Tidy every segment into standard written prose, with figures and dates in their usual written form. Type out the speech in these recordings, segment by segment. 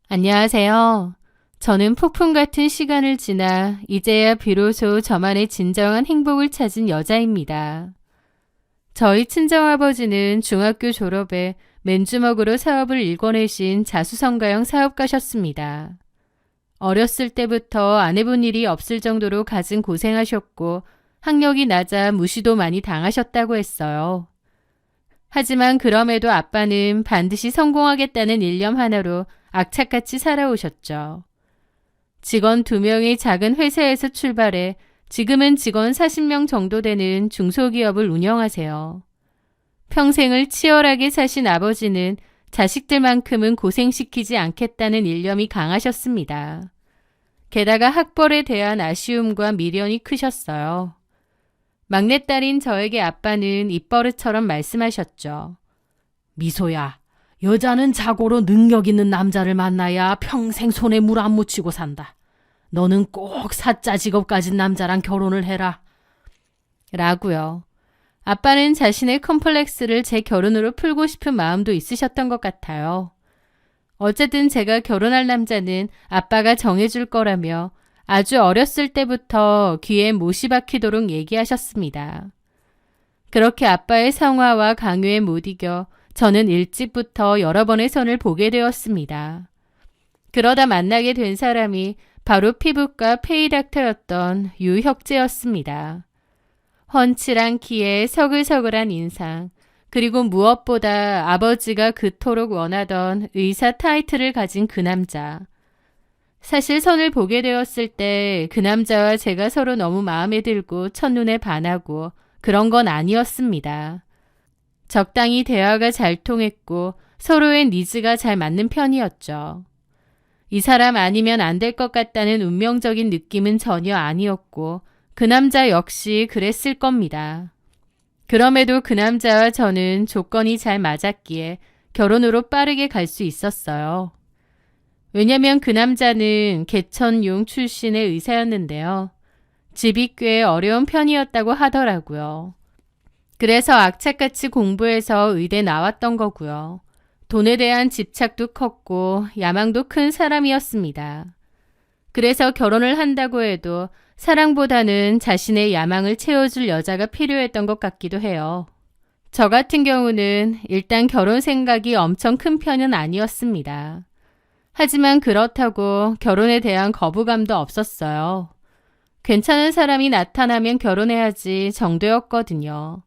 안녕하세요. 저는 폭풍 같은 시간을 지나 이제야 비로소 저만의 진정한 행복을 찾은 여자입니다. 저희 친정아버지는 중학교 졸업에 맨주먹으로 사업을 일궈내신 자수성가형 사업가셨습니다. 어렸을 때부터 안 해본 일이 없을 정도로 갖은 고생하셨고 학력이 낮아 무시도 많이 당하셨다고 했어요. 하지만 그럼에도 아빠는 반드시 성공하겠다는 일념 하나로 악착같이 살아오셨죠. 직원 2명의 작은 회사에서 출발해 지금은 직원 40명 정도 되는 중소기업을 운영하세요. 평생을 치열하게 사신 아버지는 자식들만큼은 고생시키지 않겠다는 일념이 강하셨습니다. 게다가 학벌에 대한 아쉬움과 미련이 크셨어요. 막내딸인 저에게 아빠는 입버릇처럼 말씀하셨죠. 미소야, 여자는 자고로 능력 있는 남자를 만나야 평생 손에 물 안 묻히고 산다. 너는 꼭 사짜 직업 가진 남자랑 결혼을 해라. 라고요. 아빠는 자신의 컴플렉스를 제 결혼으로 풀고 싶은 마음도 있으셨던 것 같아요. 어쨌든 제가 결혼할 남자는 아빠가 정해줄 거라며 아주 어렸을 때부터 귀에 못이 박히도록 얘기하셨습니다. 그렇게 아빠의 성화와 강요에 못 이겨 저는 일찍부터 여러 번의 선을 보게 되었습니다. 그러다 만나게 된 사람이 바로 피부과 페이닥터였던 유혁재였습니다. 훤칠한 키에 서글서글한 인상, 그리고 무엇보다 아버지가 그토록 원하던 의사 타이틀을 가진 그 남자. 사실 선을 보게 되었을 때 그 남자와 제가 서로 너무 마음에 들고 첫눈에 반하고 그런 건 아니었습니다. 적당히 대화가 잘 통했고 서로의 니즈가 잘 맞는 편이었죠. 이 사람 아니면 안 될 것 같다는 운명적인 느낌은 전혀 아니었고 그 남자 역시 그랬을 겁니다. 그럼에도 그 남자와 저는 조건이 잘 맞았기에 결혼으로 빠르게 갈 수 있었어요. 왜냐면 그 남자는 개천용 출신의 의사였는데요. 집이 꽤 어려운 편이었다고 하더라고요. 그래서 악착같이 공부해서 의대 나왔던 거고요. 돈에 대한 집착도 컸고 야망도 큰 사람이었습니다. 그래서 결혼을 한다고 해도 사랑보다는 자신의 야망을 채워줄 여자가 필요했던 것 같기도 해요. 저 같은 경우는 일단 결혼 생각이 엄청 큰 편은 아니었습니다. 하지만 그렇다고 결혼에 대한 거부감도 없었어요. 괜찮은 사람이 나타나면 결혼해야지 정도였거든요.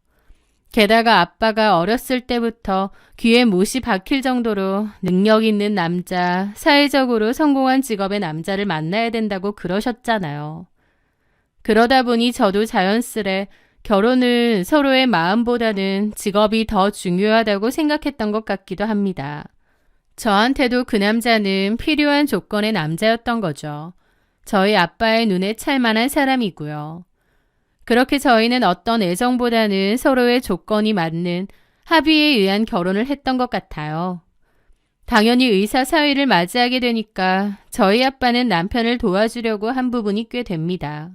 게다가 아빠가 어렸을 때부터 귀에 못이 박힐 정도로 능력 있는 남자, 사회적으로 성공한 직업의 남자를 만나야 된다고 그러셨잖아요. 그러다 보니 저도 자연스레 결혼은 서로의 마음보다는 직업이 더 중요하다고 생각했던 것 같기도 합니다. 저한테도 그 남자는 필요한 조건의 남자였던 거죠. 저희 아빠의 눈에 찰만한 사람이고요. 그렇게 저희는 어떤 애정보다는 서로의 조건이 맞는 합의에 의한 결혼을 했던 것 같아요. 당연히 의사 사위를 맞이하게 되니까 저희 아빠는 남편을 도와주려고 한 부분이 꽤 됩니다.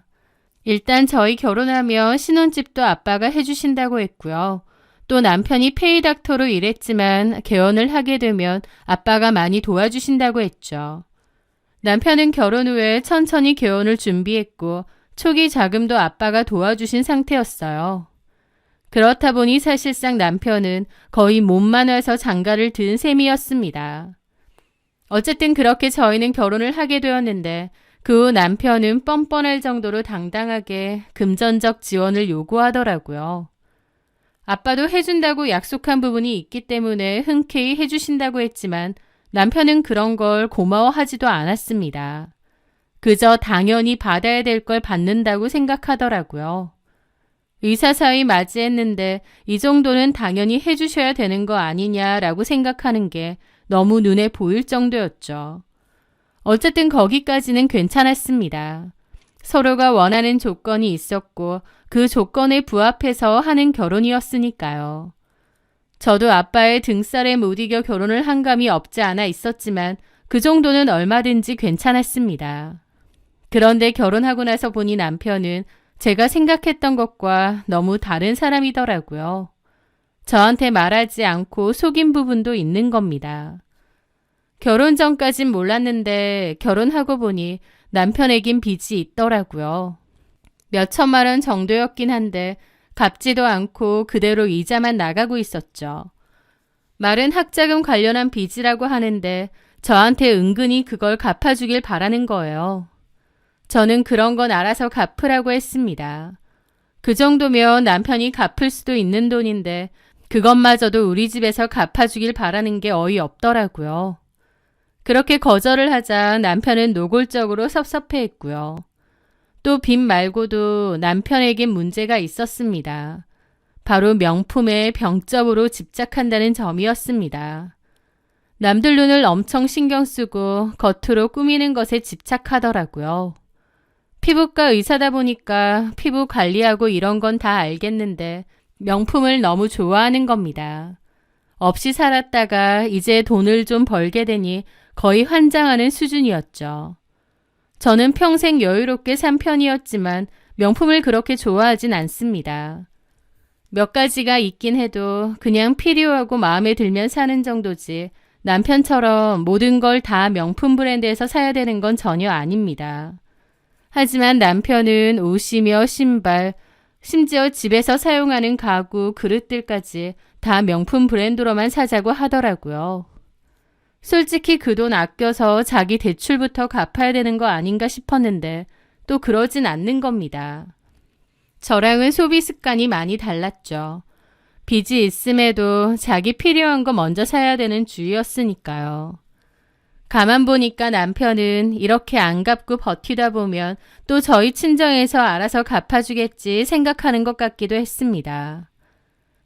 일단 저희 결혼하면 신혼집도 아빠가 해주신다고 했고요. 또 남편이 페이닥터로 일했지만 개원을 하게 되면 아빠가 많이 도와주신다고 했죠. 남편은 결혼 후에 천천히 개원을 준비했고 초기 자금도 아빠가 도와주신 상태였어요. 그렇다 보니 사실상 남편은 거의 몸만 와서 장가를 든 셈이었습니다. 어쨌든 그렇게 저희는 결혼을 하게 되었는데 그 후 남편은 뻔뻔할 정도로 당당하게 금전적 지원을 요구하더라고요. 아빠도 해준다고 약속한 부분이 있기 때문에 흔쾌히 해주신다고 했지만 남편은 그런 걸 고마워하지도 않았습니다. 그저 당연히 받아야 될 걸 받는다고 생각하더라고요. 의사 사위 맞이했는데 이 정도는 당연히 해주셔야 되는 거 아니냐라고 생각하는 게 너무 눈에 보일 정도였죠. 어쨌든 거기까지는 괜찮았습니다. 서로가 원하는 조건이 있었고 그 조건에 부합해서 하는 결혼이었으니까요. 저도 아빠의 등살에 못 이겨 결혼을 한 감이 없지 않아 있었지만 그 정도는 얼마든지 괜찮았습니다. 그런데 결혼하고 나서 보니 남편은 제가 생각했던 것과 너무 다른 사람이더라고요. 저한테 말하지 않고 속인 부분도 있는 겁니다. 결혼 전까진 몰랐는데 결혼하고 보니 남편에겐 빚이 있더라고요. 몇 천만 원 정도였긴 한데 갚지도 않고 그대로 이자만 나가고 있었죠. 말은 학자금 관련한 빚이라고 하는데 저한테 은근히 그걸 갚아주길 바라는 거예요. 저는 그런 건 알아서 갚으라고 했습니다. 그 정도면 남편이 갚을 수도 있는 돈인데 그것마저도 우리 집에서 갚아주길 바라는 게 어이없더라고요. 그렇게 거절을 하자 남편은 노골적으로 섭섭해했고요. 또 빚 말고도 남편에겐 문제가 있었습니다. 바로 명품에 병적으로 집착한다는 점이었습니다. 남들 눈을 엄청 신경 쓰고 겉으로 꾸미는 것에 집착하더라고요. 피부과 의사다 보니까 피부 관리하고 이런 건 다 알겠는데 명품을 너무 좋아하는 겁니다. 없이 살았다가 이제 돈을 좀 벌게 되니 거의 환장하는 수준이었죠. 저는 평생 여유롭게 산 편이었지만 명품을 그렇게 좋아하진 않습니다. 몇 가지가 있긴 해도 그냥 필요하고 마음에 들면 사는 정도지 남편처럼 모든 걸 다 명품 브랜드에서 사야 되는 건 전혀 아닙니다. 하지만 남편은 옷이며 신발, 심지어 집에서 사용하는 가구, 그릇들까지 다 명품 브랜드로만 사자고 하더라고요. 솔직히 그 돈 아껴서 자기 대출부터 갚아야 되는 거 아닌가 싶었는데 또 그러진 않는 겁니다. 저랑은 소비 습관이 많이 달랐죠. 빚이 있음에도 자기 필요한 거 먼저 사야 되는 주의였으니까요. 가만 보니까 남편은 이렇게 안 갚고 버티다 보면 또 저희 친정에서 알아서 갚아주겠지 생각하는 것 같기도 했습니다.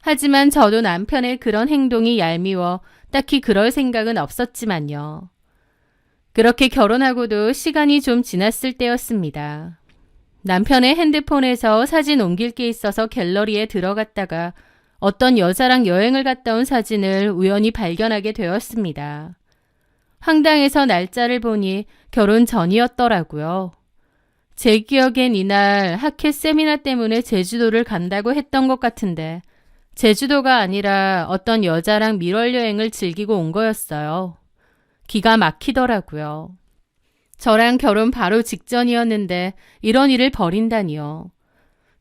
하지만 저도 남편의 그런 행동이 얄미워 딱히 그럴 생각은 없었지만요. 그렇게 결혼하고도 시간이 좀 지났을 때였습니다. 남편의 핸드폰에서 사진 옮길 게 있어서 갤러리에 들어갔다가 어떤 여자랑 여행을 갔다 온 사진을 우연히 발견하게 되었습니다. 황당해서 날짜를 보니 결혼 전이었더라고요. 제 기억엔 이날 학회 세미나 때문에 제주도를 간다고 했던 것 같은데 제주도가 아니라 어떤 여자랑 밀월 여행을 즐기고 온 거였어요. 기가 막히더라고요. 저랑 결혼 바로 직전이었는데 이런 일을 벌인다니요.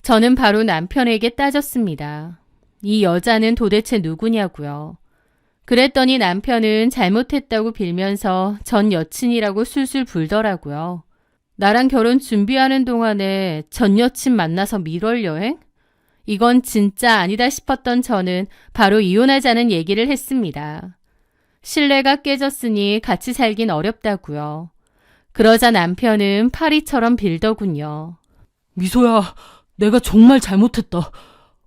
저는 바로 남편에게 따졌습니다. 이 여자는 도대체 누구냐고요. 그랬더니 남편은 잘못했다고 빌면서 전 여친이라고 술술 불더라고요. 나랑 결혼 준비하는 동안에 전 여친 만나서 밀월 여행? 이건 진짜 아니다 싶었던 저는 바로 이혼하자는 얘기를 했습니다. 신뢰가 깨졌으니 같이 살긴 어렵다고요. 그러자 남편은 파리처럼 빌더군요. 미소야, 내가 정말 잘못했다.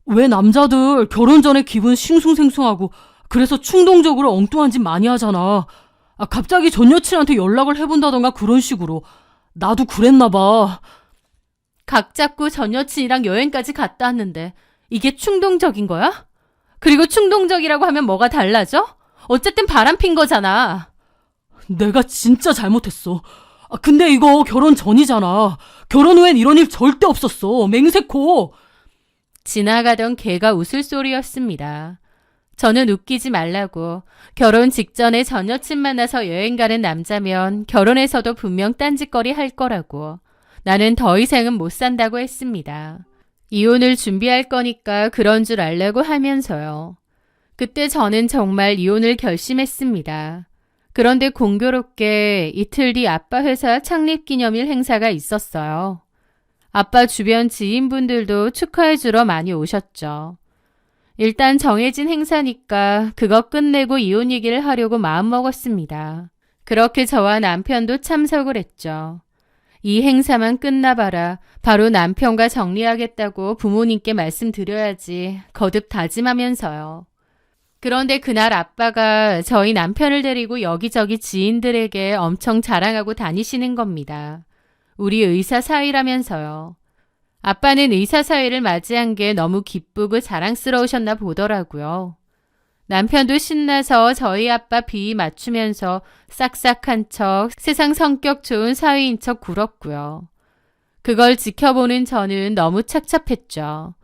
왜 남자들 결혼 전에 기분 싱숭생숭하고 그래서 충동적으로 엉뚱한 짓 많이 하잖아. 갑자기 전 여친한테 연락을 해본다던가 그런 식으로. 나도 그랬나 봐. 각 잡고 전 여친이랑 여행까지 갔다 왔는데 이게 충동적인 거야? 그리고 충동적이라고 하면 뭐가 달라져? 어쨌든 바람핀 거잖아. 내가 진짜 잘못했어. 근데 이거 결혼 전이잖아. 결혼 후엔 이런 일 절대 없었어. 맹세코. 지나가던 개가 웃을 소리였습니다. 저는 웃기지 말라고 결혼 직전에 전 여친 만나서 여행 가는 남자면 결혼해서도 분명 딴짓거리 할 거라고 나는 더 이상은 못 산다고 했습니다. 이혼을 준비할 거니까 그런 줄 알라고 하면서요. 그때 저는 정말 이혼을 결심했습니다. 그런데 공교롭게 이틀 뒤 아빠 회사 창립기념일 행사가 있었어요. 아빠 주변 지인분들도 축하해주러 많이 오셨죠. 일단 정해진 행사니까 그거 끝내고 이혼 얘기를 하려고 마음먹었습니다. 그렇게 저와 남편도 참석을 했죠. 이 행사만 끝나봐라 바로 남편과 정리하겠다고 부모님께 말씀드려야지 거듭 다짐하면서요. 그런데 그날 아빠가 저희 남편을 데리고 여기저기 지인들에게 엄청 자랑하고 다니시는 겁니다. 우리 의사 사위라면서요. 아빠는 의사 사위를 맞이한 게 너무 기쁘고 자랑스러우셨나 보더라고요. 남편도 신나서 저희 아빠 비위 맞추면서 싹싹한 척 세상 성격 좋은 사위인 척 굴었고요. 그걸 지켜보는 저는 너무 착잡했죠.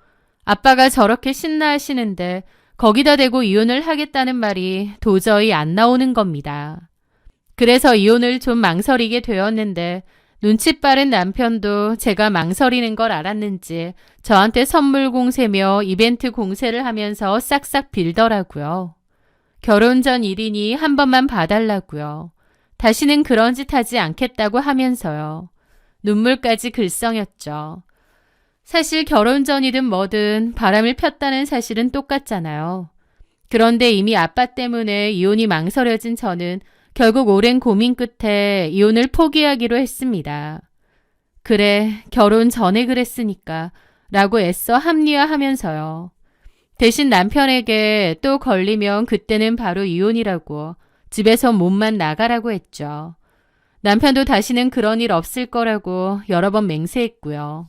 아빠가 저렇게 신나하시는데 거기다 대고 이혼을 하겠다는 말이 도저히 안 나오는 겁니다. 그래서 이혼을 좀 망설이게 되었는데 눈치 빠른 남편도 제가 망설이는 걸 알았는지 저한테 선물 공세며 이벤트 공세를 하면서 싹싹 빌더라고요. 결혼 전 일이니 한 번만 봐달라고요. 다시는 그런 짓 하지 않겠다고 하면서요. 눈물까지 글썽였죠. 사실 결혼 전이든 뭐든 바람을 폈다는 사실은 똑같잖아요. 그런데 이미 아빠 때문에 이혼이 망설여진 저는 결국 오랜 고민 끝에 이혼을 포기하기로 했습니다. 그래, 결혼 전에 그랬으니까 라고 애써 합리화하면서요. 대신 남편에게 또 걸리면 그때는 바로 이혼이라고 집에서 몸만 나가라고 했죠. 남편도 다시는 그런 일 없을 거라고 여러 번 맹세했고요.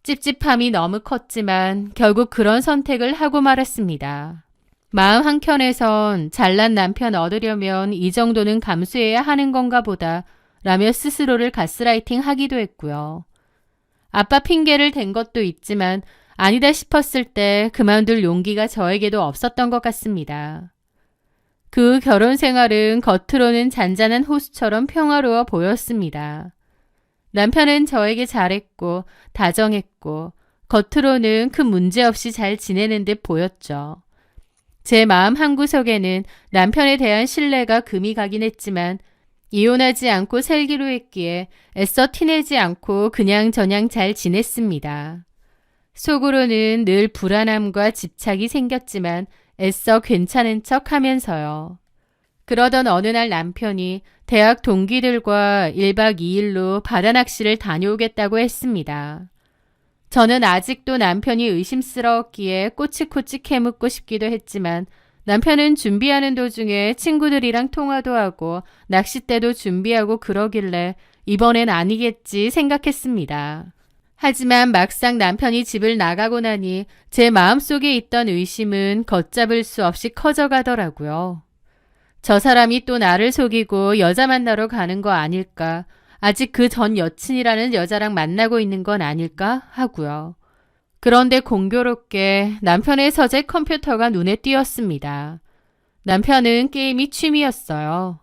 찝찝함이 너무 컸지만 결국 그런 선택을 하고 말았습니다. 마음 한켠에선 잘난 남편 얻으려면 이 정도는 감수해야 하는 건가 보다 라며 스스로를 가스라이팅 하기도 했고요. 아빠 핑계를 댄 것도 있지만 아니다 싶었을 때 그만둘 용기가 저에게도 없었던 것 같습니다. 그 결혼 생활은 겉으로는 잔잔한 호수처럼 평화로워 보였습니다. 남편은 저에게 잘했고 다정했고 겉으로는 큰 문제 없이 잘 지내는 듯 보였죠. 제 마음 한구석에는 남편에 대한 신뢰가 금이 가긴 했지만 이혼하지 않고 살기로 했기에 애써 티내지 않고 그냥저냥 잘 지냈습니다. 속으로는 늘 불안함과 집착이 생겼지만 애써 괜찮은 척 하면서요. 그러던 어느 날 남편이 대학 동기들과 1박 2일로 바다 낚시를 다녀오겠다고 했습니다. 저는 아직도 남편이 의심스러웠기에 꼬치꼬치 캐묻고 싶기도 했지만 남편은 준비하는 도중에 친구들이랑 통화도 하고 낚싯대도 준비하고 그러길래 이번엔 아니겠지 생각했습니다. 하지만 막상 남편이 집을 나가고 나니 제 마음속에 있던 의심은 걷잡을 수 없이 커져가더라고요. 저 사람이 또 나를 속이고 여자 만나러 가는 거 아닐까? 아직 그 전 여친이라는 여자랑 만나고 있는 건 아닐까? 하고요. 그런데 공교롭게 남편의 서재 컴퓨터가 눈에 띄었습니다. 남편은 게임이 취미였어요.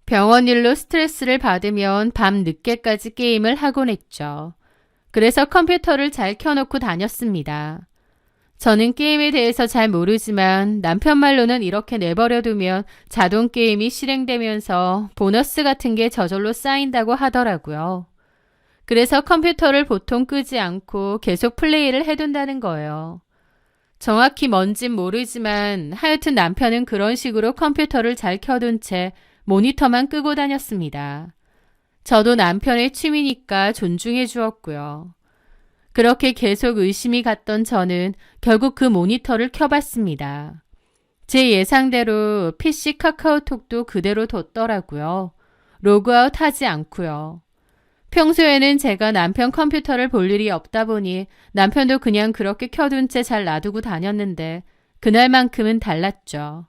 병원 일로 스트레스를 받으면 밤 늦게까지 게임을 하곤 했죠. 그래서 컴퓨터를 잘 켜놓고 다녔습니다. 저는 게임에 대해서 잘 모르지만 남편 말로는 이렇게 내버려두면 자동 게임이 실행되면서 보너스 같은 게 저절로 쌓인다고 하더라고요. 그래서 컴퓨터를 보통 끄지 않고 계속 플레이를 해둔다는 거예요. 정확히 뭔진 모르지만 하여튼 남편은 그런 식으로 컴퓨터를 잘 켜둔 채 모니터만 끄고 다녔습니다. 저도 남편의 취미니까 존중해 주었고요. 그렇게 계속 의심이 갔던 저는 결국 그 모니터를 켜봤습니다. 제 예상대로 PC 카카오톡도 그대로 뒀더라고요. 로그아웃 하지 않고요. 평소에는 제가 남편 컴퓨터를 볼 일이 없다 보니 남편도 그냥 그렇게 켜둔 채 잘 놔두고 다녔는데 그날만큼은 달랐죠.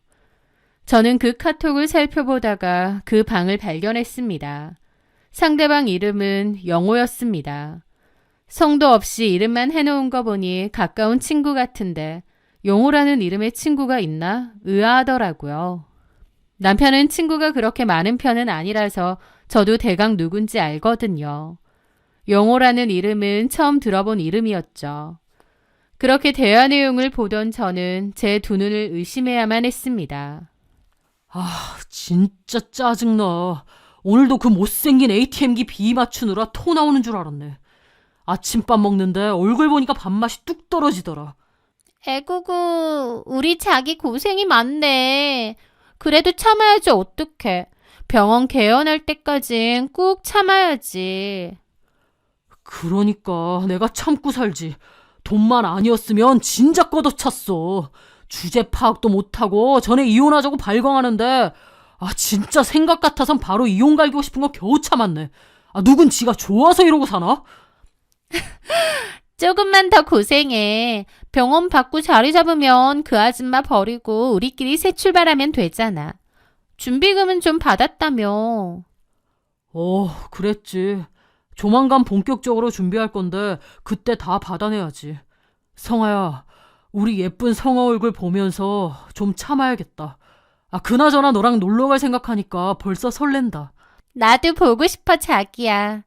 저는 그 카톡을 살펴보다가 그 방을 발견했습니다. 상대방 이름은 영호였습니다. 성도 없이 이름만 해놓은 거 보니 가까운 친구 같은데 용호라는 이름의 친구가 있나 의아하더라고요. 남편은 친구가 그렇게 많은 편은 아니라서 저도 대강 누군지 알거든요. 용호라는 이름은 처음 들어본 이름이었죠. 그렇게 대화 내용을 보던 저는 제 두 눈을 의심해야만 했습니다. 진짜 짜증나. 오늘도 그 못생긴 ATM기 비 맞추느라 토 나오는 줄 알았네. 아침밥 먹는데 얼굴 보니까 밥맛이 뚝 떨어지더라. 에구구, 우리 자기 고생이 많네. 그래도 참아야지 어떡해. 병원 개원할 때까진 꾹 참아야지. 그러니까 내가 참고 살지. 돈만 아니었으면 진작 걷어찼어. 주제 파악도 못하고 전에 이혼하자고 발광하는데 진짜 생각 같아선 바로 이혼 갈기고 싶은 거 겨우 참았네. 누군 지가 좋아서 이러고 사나? 조금만 더 고생해. 병원 받고 자리 잡으면 그 아줌마 버리고 우리끼리 새 출발하면 되잖아. 준비금은 좀 받았다며. 그랬지. 조만간 본격적으로 준비할 건데 그때 다 받아내야지. 성아야, 우리 예쁜 성아 얼굴 보면서 좀 참아야겠다. 그나저나 너랑 놀러 갈 생각하니까 벌써 설렌다. 나도 보고 싶어, 자기야.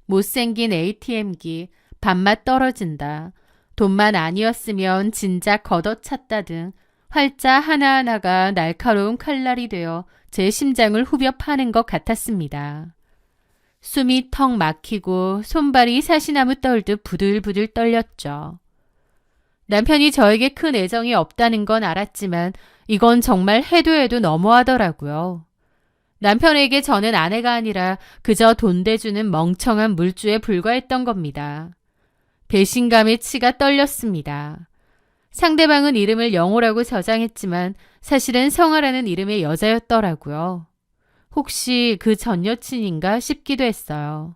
못생긴 ATM기, 밥맛 떨어진다. 돈만 아니었으면 진작 걷어찼다 등 활자 하나하나가 날카로운 칼날이 되어 제 심장을 후벼 파는 것 같았습니다. 숨이 턱 막히고 손발이 사시나무 떨듯 부들부들 떨렸죠. 남편이 저에게 큰 애정이 없다는 건 알았지만 이건 정말 해도 해도 너무하더라고요. 남편에게 저는 아내가 아니라 그저 돈 대주는 멍청한 물주에 불과했던 겁니다. 배신감에 치가 떨렸습니다. 상대방은 이름을 영호라고 저장했지만 사실은 성아라는 이름의 여자였더라고요. 혹시 그 전 여친인가 싶기도 했어요.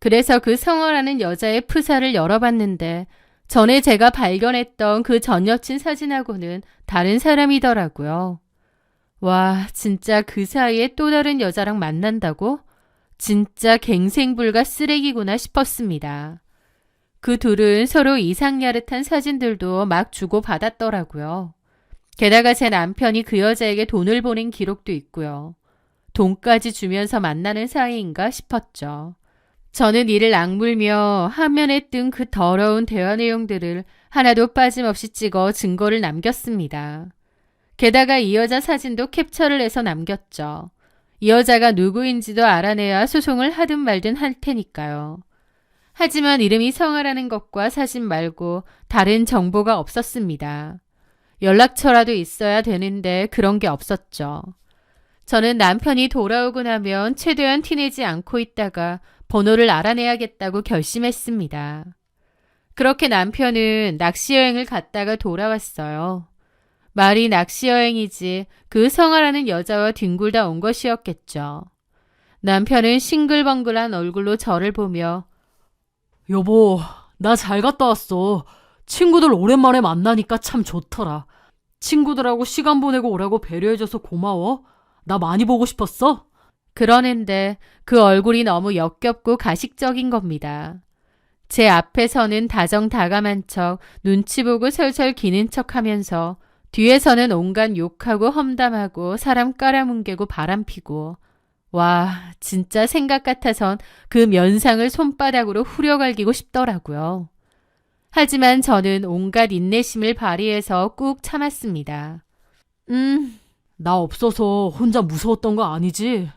그래서 그 성아라는 여자의 프사를 열어봤는데 전에 제가 발견했던 그 전 여친 사진하고는 다른 사람이더라고요. 와, 진짜 그 사이에 또 다른 여자랑 만난다고? 진짜 갱생불가 쓰레기구나 싶었습니다. 그 둘은 서로 이상야릇한 사진들도 막 주고받았더라고요. 게다가 제 남편이 그 여자에게 돈을 보낸 기록도 있고요. 돈까지 주면서 만나는 사이인가 싶었죠. 저는 이를 악물며 화면에 뜬 그 더러운 대화 내용들을 하나도 빠짐없이 찍어 증거를 남겼습니다. 게다가 이 여자 사진도 캡처를 해서 남겼죠. 이 여자가 누구인지도 알아내야 소송을 하든 말든 할 테니까요. 하지만 이름이 성아라는 것과 사진 말고 다른 정보가 없었습니다. 연락처라도 있어야 되는데 그런 게 없었죠. 저는 남편이 돌아오고 나면 최대한 티내지 않고 있다가 번호를 알아내야겠다고 결심했습니다. 그렇게 남편은 낚시여행을 갔다가 돌아왔어요. 말이 낚시여행이지 그 성아라는 여자와 뒹굴다 온 것이었겠죠. 남편은 싱글벙글한 얼굴로 저를 보며 여보, 나 잘 갔다 왔어. 친구들 오랜만에 만나니까 참 좋더라. 친구들하고 시간 보내고 오라고 배려해줘서 고마워. 나 많이 보고 싶었어? 그러는데 그 얼굴이 너무 역겹고 가식적인 겁니다. 제 앞에서는 다정다감한 척 눈치 보고 설설 기는 척 하면서 뒤에서는 온갖 욕하고 험담하고 사람 깔아뭉개고 바람피고 와, 진짜 생각 같아선 그 면상을 손바닥으로 후려갈기고 싶더라고요. 하지만 저는 온갖 인내심을 발휘해서 꾹 참았습니다. 나 없어서 혼자 무서웠던 거 아니지?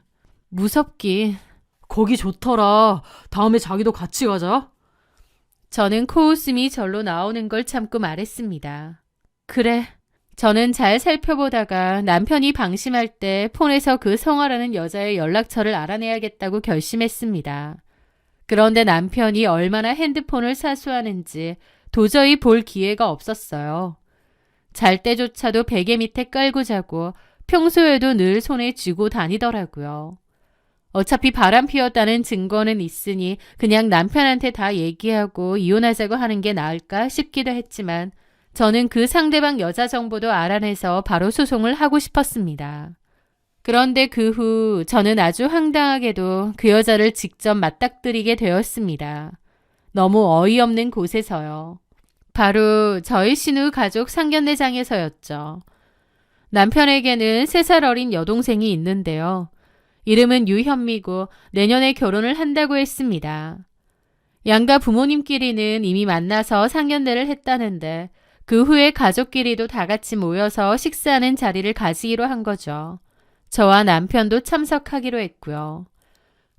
무섭기. 거기 좋더라. 다음에 자기도 같이 가자. 저는 코웃음이 절로 나오는 걸 참고 말했습니다. 그래. 저는 잘 살펴보다가 남편이 방심할 때 폰에서 그 성아라는 여자의 연락처를 알아내야겠다고 결심했습니다. 그런데 남편이 얼마나 핸드폰을 사수하는지 도저히 볼 기회가 없었어요. 잘 때조차도 베개 밑에 깔고 자고 평소에도 늘 손에 쥐고 다니더라고요. 어차피 바람 피웠다는 증거는 있으니 그냥 남편한테 다 얘기하고 이혼하자고 하는 게 나을까 싶기도 했지만 저는 그 상대방 여자 정보도 알아내서 바로 소송을 하고 싶었습니다. 그런데 그 후 저는 아주 황당하게도 그 여자를 직접 맞닥뜨리게 되었습니다. 너무 어이없는 곳에서요. 바로 저희 신우 가족 상견례장에서였죠. 남편에게는 3살 어린 여동생이 있는데요. 이름은 유현미고 내년에 결혼을 한다고 했습니다. 양가 부모님끼리는 이미 만나서 상견례를 했다는데 그 후에 가족끼리도 다 같이 모여서 식사하는 자리를 가지기로 한 거죠. 저와 남편도 참석하기로 했고요.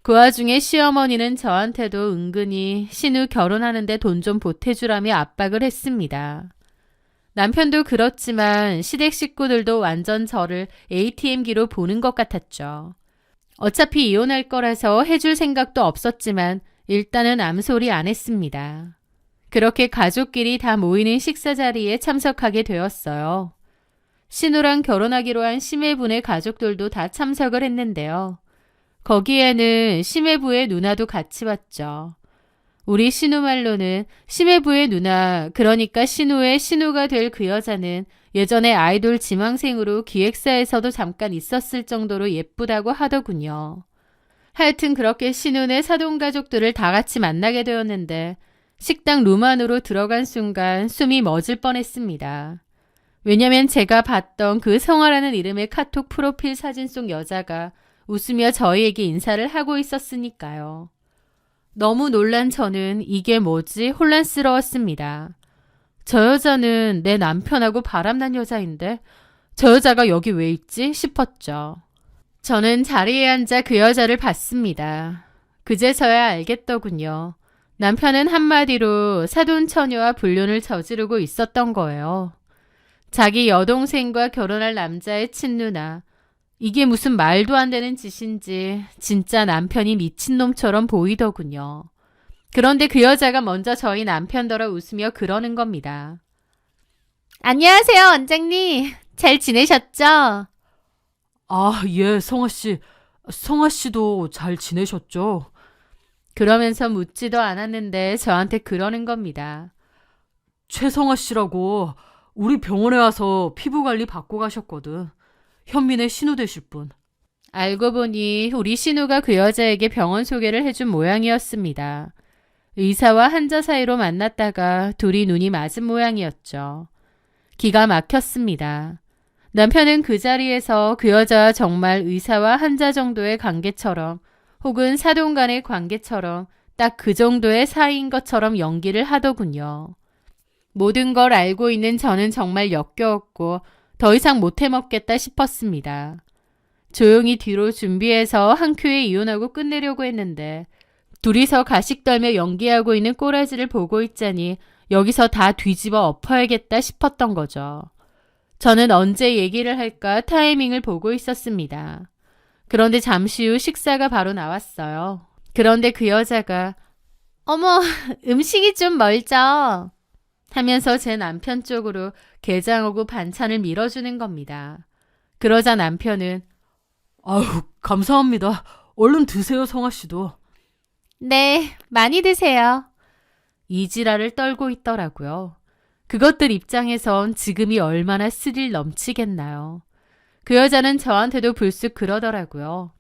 그 와중에 시어머니는 저한테도 은근히 신우 결혼하는데 돈 좀 보태주라며 압박을 했습니다. 남편도 그렇지만 시댁 식구들도 완전 저를 ATM기로 보는 것 같았죠. 어차피 이혼할 거라서 해줄 생각도 없었지만 일단은 암소리 안 했습니다. 그렇게 가족끼리 다 모이는 식사 자리에 참석하게 되었어요. 신우랑 결혼하기로 한 심해분의 가족들도 다 참석을 했는데요. 거기에는 심해부의 누나도 같이 왔죠. 우리 신우 말로는 심해부의 누나, 그러니까 신우의 신우가 될 그 여자는 예전에 아이돌 지망생으로 기획사에서도 잠깐 있었을 정도로 예쁘다고 하더군요. 하여튼 그렇게 신우네 사돈가족들을 다 같이 만나게 되었는데 식당 룸 안으로 들어간 순간 숨이 멎을 뻔했습니다. 왜냐면 제가 봤던 그 성화라는 이름의 카톡 프로필 사진 속 여자가 웃으며 저희에게 인사를 하고 있었으니까요. 너무 놀란 저는 이게 뭐지 혼란스러웠습니다. 저 여자는 내 남편하고 바람난 여자인데 저 여자가 여기 왜 있지 싶었죠. 저는 자리에 앉아 그 여자를 봤습니다. 그제서야 알겠더군요. 남편은 한마디로 사돈처녀와 불륜을 저지르고 있었던 거예요. 자기 여동생과 결혼할 남자의 친누나. 이게 무슨 말도 안 되는 짓인지 진짜 남편이 미친놈처럼 보이더군요. 그런데 그 여자가 먼저 저희 남편더러 웃으며 그러는 겁니다. 안녕하세요, 원장님. 잘 지내셨죠? 아, 예, 성아 씨. 성아 씨도 잘 지내셨죠? 그러면서 묻지도 않았는데 저한테 그러는 겁니다. 최성아 씨라고 우리 병원에 와서 피부 관리 받고 가셨거든. 현민의 신우 되실 분. 알고 보니 우리 신우가 그 여자에게 병원 소개를 해준 모양이었습니다. 의사와 환자 사이로 만났다가 둘이 눈이 맞은 모양이었죠. 기가 막혔습니다. 남편은 그 자리에서 그 여자와 정말 의사와 환자 정도의 관계처럼 혹은 사돈 간의 관계처럼 딱 그 정도의 사이인 것처럼 연기를 하더군요. 모든 걸 알고 있는 저는 정말 역겨웠고 더 이상 못 해먹겠다 싶었습니다. 조용히 뒤로 준비해서 한 큐에 이혼하고 끝내려고 했는데 둘이서 가식 떨며 연기하고 있는 꼬라지를 보고 있자니 여기서 다 뒤집어 엎어야겠다 싶었던 거죠. 저는 언제 얘기를 할까 타이밍을 보고 있었습니다. 그런데 잠시 후 식사가 바로 나왔어요. 그런데 그 여자가 어머, 음식이 좀 멀죠? 하면서 제 남편 쪽으로 게장하고 반찬을 밀어주는 겁니다. 그러자 남편은 아유, 감사합니다. 얼른 드세요, 성아 씨도. 네, 많이 드세요. 이 지랄을 떨고 있더라고요. 그것들 입장에선 지금이 얼마나 스릴 넘치겠나요. 그 여자는 저한테도 불쑥 그러더라고요.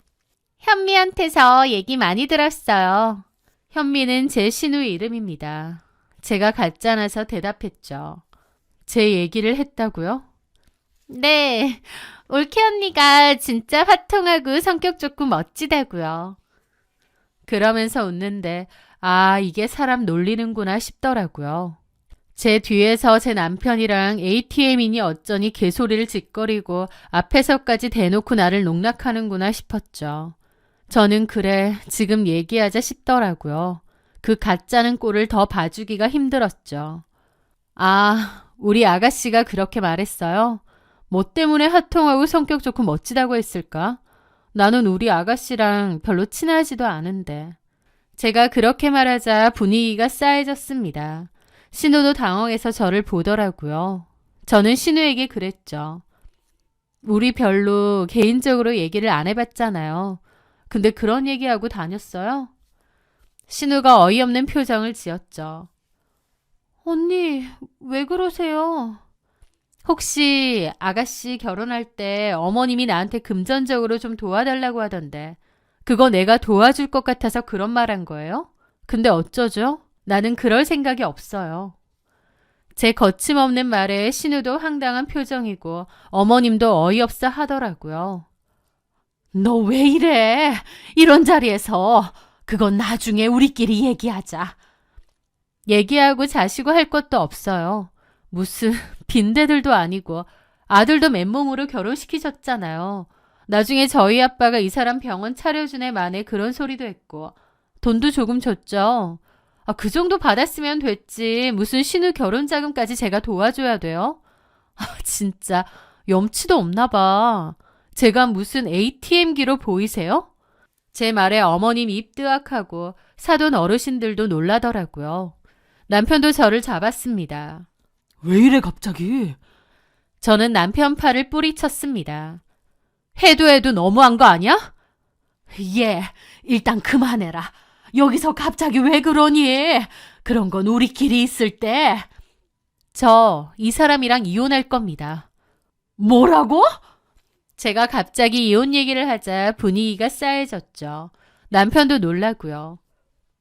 현미한테서 얘기 많이 들었어요. 현미는 제 신우의 이름입니다. 제가 가짜나서 대답했죠. 제 얘기를 했다고요? 네, 올케 언니가 진짜 화통하고 성격 좋고 멋지다고요. 그러면서 웃는데 아, 이게 사람 놀리는구나 싶더라고요. 제 뒤에서 제 남편이랑 ATM이니 어쩌니 개소리를 짓거리고 앞에서까지 대놓고 나를 농락하는구나 싶었죠. 저는 그래, 지금 얘기하자 싶더라고요. 그 가짜는 꼴을 더 봐주기가 힘들었죠. 아, 우리 아가씨가 그렇게 말했어요? 뭐 때문에 화통하고 성격 좋고 멋지다고 했을까? 나는 우리 아가씨랑 별로 친하지도 않은데. 제가 그렇게 말하자 분위기가 싸해졌습니다. 신우도 당황해서 저를 보더라고요. 저는 신우에게 그랬죠. 우리 별로 개인적으로 얘기를 안 해봤잖아요. 근데 그런 얘기하고 다녔어요? 신우가 어이없는 표정을 지었죠. 언니, 왜 그러세요? 혹시 아가씨 결혼할 때 어머님이 나한테 금전적으로 좀 도와달라고 하던데 그거 내가 도와줄 것 같아서 그런 말 한 거예요? 근데 어쩌죠? 나는 그럴 생각이 없어요. 제 거침없는 말에 신우도 황당한 표정이고 어머님도 어이없어 하더라고요. 너 왜 이래? 이런 자리에서. 그건 나중에 우리끼리 얘기하자. 얘기하고 자시고 할 것도 없어요. 무슨 빈대들도 아니고 아들도 맨몸으로 결혼시키셨잖아요. 나중에 저희 아빠가 이 사람 병원 차려준 애 만에 그런 소리도 했고 돈도 조금 줬죠. 아, 그 정도 받았으면 됐지. 무슨 신우 결혼 자금까지 제가 도와줘야 돼요? 아, 진짜 염치도 없나 봐. 제가 무슨 ATM기로 보이세요? 제 말에 어머님 입 뜨악하고 사돈 어르신들도 놀라더라고요. 남편도 저를 잡았습니다. 왜 이래, 갑자기? 저는 남편 팔을 뿌리쳤습니다. 해도 너무한 거 아니야? 예, 일단 그만해라. 여기서 갑자기 왜 그러니? 그런 건 우리끼리 있을 때. 저 이 사람이랑 이혼할 겁니다. 뭐라고? 제가 갑자기 이혼 얘기를 하자 분위기가 싸해졌죠. 남편도 놀라고요.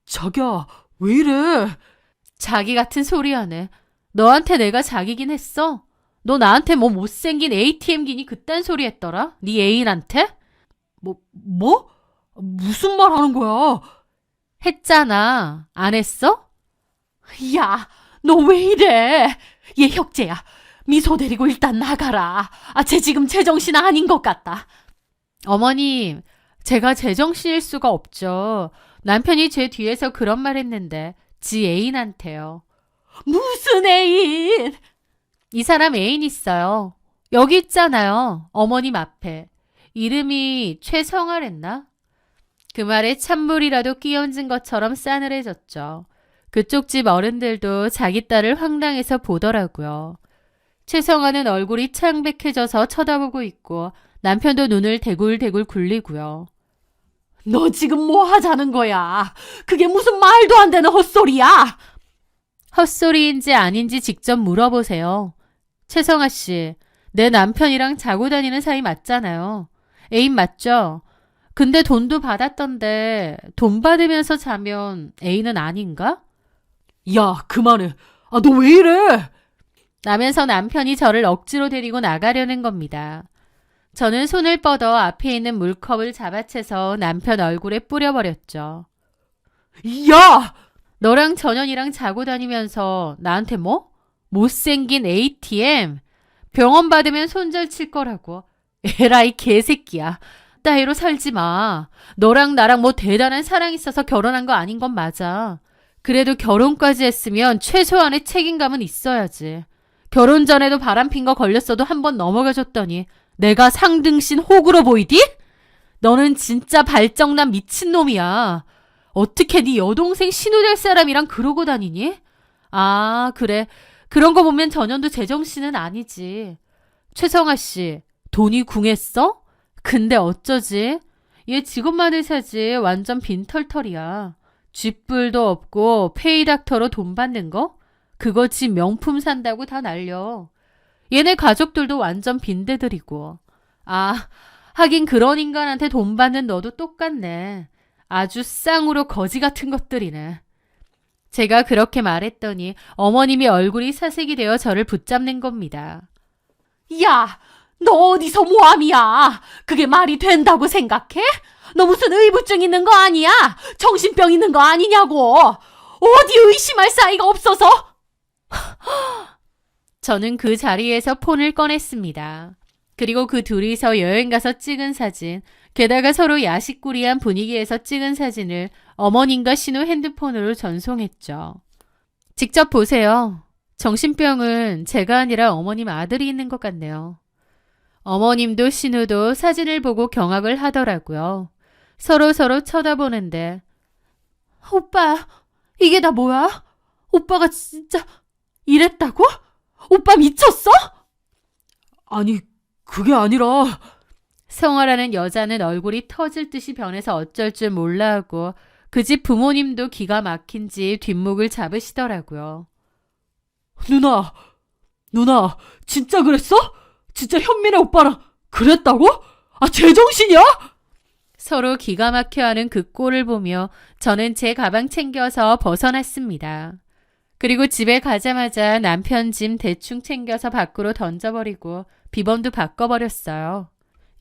자기야, 왜 이래? 자기 같은 소리 하네. 너한테 내가 자기긴 했어? 너 나한테 뭐 못생긴 ATM기니 그딴 소리 했더라? 네 애인한테? 뭐? 무슨 말 하는 거야? 했잖아. 안 했어? 야, 너 왜 이래? 얘 혁재야. 미소 데리고 일단 나가라. 쟤 지금 제정신 아닌 것 같다. 어머님, 제가 제정신일 수가 없죠. 남편이 제 뒤에서 그런 말 했는데 지 애인한테요. 무슨 애인? 이 사람 애인 있어요. 여기 있잖아요. 어머님 앞에. 이름이 최성아랬나? 그 말에 찬물이라도 끼얹은 것처럼 싸늘해졌죠. 그쪽 집 어른들도 자기 딸을 황당해서 보더라고요. 최성아는 얼굴이 창백해져서 쳐다보고 있고 남편도 눈을 대굴대굴 굴리고요. 너 지금 뭐 하자는 거야? 그게 무슨 말도 안 되는 헛소리야? 헛소리인지 아닌지 직접 물어보세요. 최성아 씨, 내 남편이랑 자고 다니는 사이 맞잖아요. 애인 맞죠? 근데 돈도 받았던데 돈 받으면서 자면 애인은 아닌가? 야, 그만해. 너 왜 이래? 라면서 남편이 저를 억지로 데리고 나가려는 겁니다. 저는 손을 뻗어 앞에 있는 물컵을 잡아채서 남편 얼굴에 뿌려버렸죠. 야! 너랑 전현이랑 자고 다니면서 나한테 뭐? 못생긴 ATM? 병원 받으면 손절 칠 거라고. 에라이 개새끼야. 따위로 살지 마. 너랑 나랑 뭐 대단한 사랑 있어서 결혼한 거 아닌 건 맞아. 그래도 결혼까지 했으면 최소한의 책임감은 있어야지. 결혼 전에도 바람핀 거 걸렸어도 한 번 넘어가줬더니 내가 상등신 호구로 보이디? 너는 진짜 발정난 미친놈이야. 어떻게 네 여동생 신우될 사람이랑 그러고 다니니? 아, 그래. 그런 거 보면 전현도 제정신은 아니지. 최성아 씨, 돈이 궁했어? 근데 어쩌지? 얘 직업만을 사지 완전 빈털털이야. 쥐뿔도 없고 페이닥터로 돈 받는 거? 그거 지 명품 산다고 다 날려. 얘네 가족들도 완전 빈대들이고. 아, 하긴 그런 인간한테 돈 받는 너도 똑같네. 아주 쌍으로 거지 같은 것들이네. 제가 그렇게 말했더니 어머님이 얼굴이 사색이 되어 저를 붙잡는 겁니다. 야, 너 어디서 모함이야? 그게 말이 된다고 생각해? 너 무슨 의부증 있는 거 아니야? 정신병 있는 거 아니냐고. 어디 의심할 사이가 없어서? 저는 그 자리에서 폰을 꺼냈습니다. 그리고 그 둘이서 여행 가서 찍은 사진, 게다가 서로 야식꾸리한 분위기에서 찍은 사진을 어머님과 신우 핸드폰으로 전송했죠. 직접 보세요. 정신병은 제가 아니라 어머님 아들이 있는 것 같네요. 어머님도 신우도 사진을 보고 경악을 하더라고요. 서로 쳐다보는데 오빠, 이게 다 뭐야? 오빠가 진짜 이랬다고? 오빠 미쳤어? 아니, 그게 아니라 성화라는 여자는 얼굴이 터질 듯이 변해서 어쩔 줄 몰라 하고 그 집 부모님도 기가 막힌지 뒷목을 잡으시더라고요. 누나, 진짜 그랬어? 진짜 현민의 오빠랑 그랬다고? 제정신이야? 서로 기가 막혀하는 그 꼴을 보며 저는 제 가방 챙겨서 벗어났습니다. 그리고 집에 가자마자 남편 짐 대충 챙겨서 밖으로 던져버리고 비번도 바꿔버렸어요.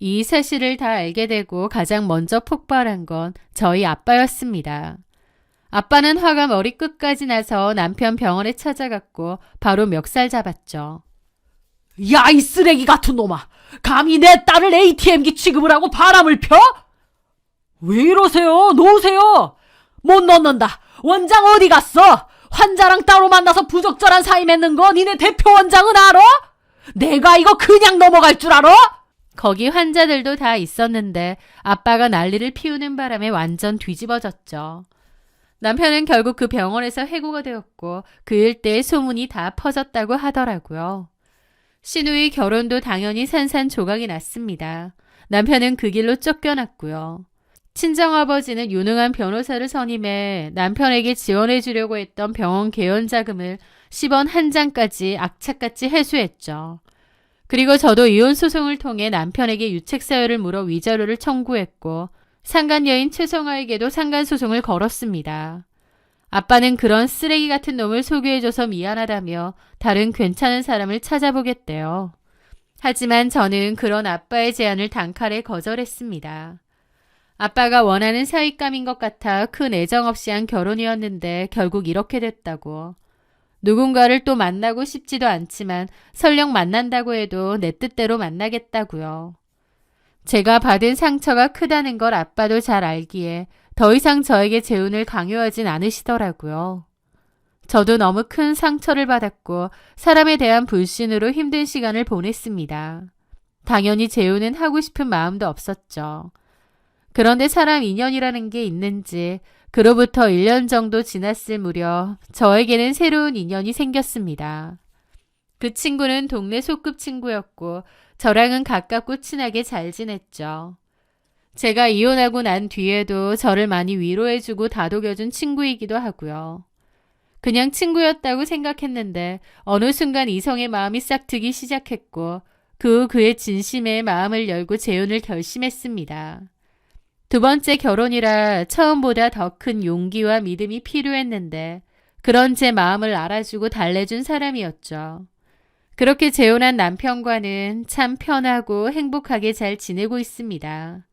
이 사실을 다 알게 되고 가장 먼저 폭발한 건 저희 아빠였습니다. 아빠는 화가 머리끝까지 나서 남편 병원에 찾아갔고 바로 멱살 잡았죠. 야, 이 쓰레기 같은 놈아. 감히 내 딸을 ATM기 취급을 하고 바람을 펴? 왜 이러세요? 놓으세요. 못 넣는다. 원장 어디 갔어? 환자랑 따로 만나서 부적절한 사이 맺는 거 니네 대표 원장은 알아? 내가 이거 그냥 넘어갈 줄 알아? 거기 환자들도 다 있었는데 아빠가 난리를 피우는 바람에 완전 뒤집어졌죠. 남편은 결국 그 병원에서 해고가 되었고 그 일대의 소문이 다 퍼졌다고 하더라고요. 신우의 결혼도 당연히 산산조각이 났습니다. 남편은 그 길로 쫓겨났고요. 친정아버지는 유능한 변호사를 선임해 남편에게 지원해 주려고 했던 병원 개원 자금을 10원 한 장까지 악착같이 회수했죠. 그리고 저도 이혼 소송을 통해 남편에게 유책 사유를 물어 위자료를 청구했고 상간 여인 최성아에게도 상간 소송을 걸었습니다. 아빠는 그런 쓰레기 같은 놈을 소개해줘서 미안하다며 다른 괜찮은 사람을 찾아보겠대요. 하지만 저는 그런 아빠의 제안을 단칼에 거절했습니다. 아빠가 원하는 사윗감인 것 같아 큰 애정 없이 한 결혼이었는데 결국 이렇게 됐다고. 누군가를 또 만나고 싶지도 않지만 설령 만난다고 해도 내 뜻대로 만나겠다고요. 제가 받은 상처가 크다는 걸 아빠도 잘 알기에 더 이상 저에게 재혼을 강요하진 않으시더라고요. 저도 너무 큰 상처를 받았고 사람에 대한 불신으로 힘든 시간을 보냈습니다. 당연히 재혼은 하고 싶은 마음도 없었죠. 그런데 사람 인연이라는 게 있는지 그로부터 1년 정도 지났을 무렵 저에게는 새로운 인연이 생겼습니다. 그 친구는 동네 소꿉친구였고 저랑은 가깝고 친하게 잘 지냈죠. 제가 이혼하고 난 뒤에도 저를 많이 위로해주고 다독여준 친구이기도 하고요. 그냥 친구였다고 생각했는데 어느 순간 이성의 마음이 싹 트기 시작했고 그 후 그의 진심에 마음을 열고 재혼을 결심했습니다. 두 번째 결혼이라 처음보다 더 큰 용기와 믿음이 필요했는데 그런 제 마음을 알아주고 달래준 사람이었죠. 그렇게 재혼한 남편과는 참 편하고 행복하게 잘 지내고 있습니다.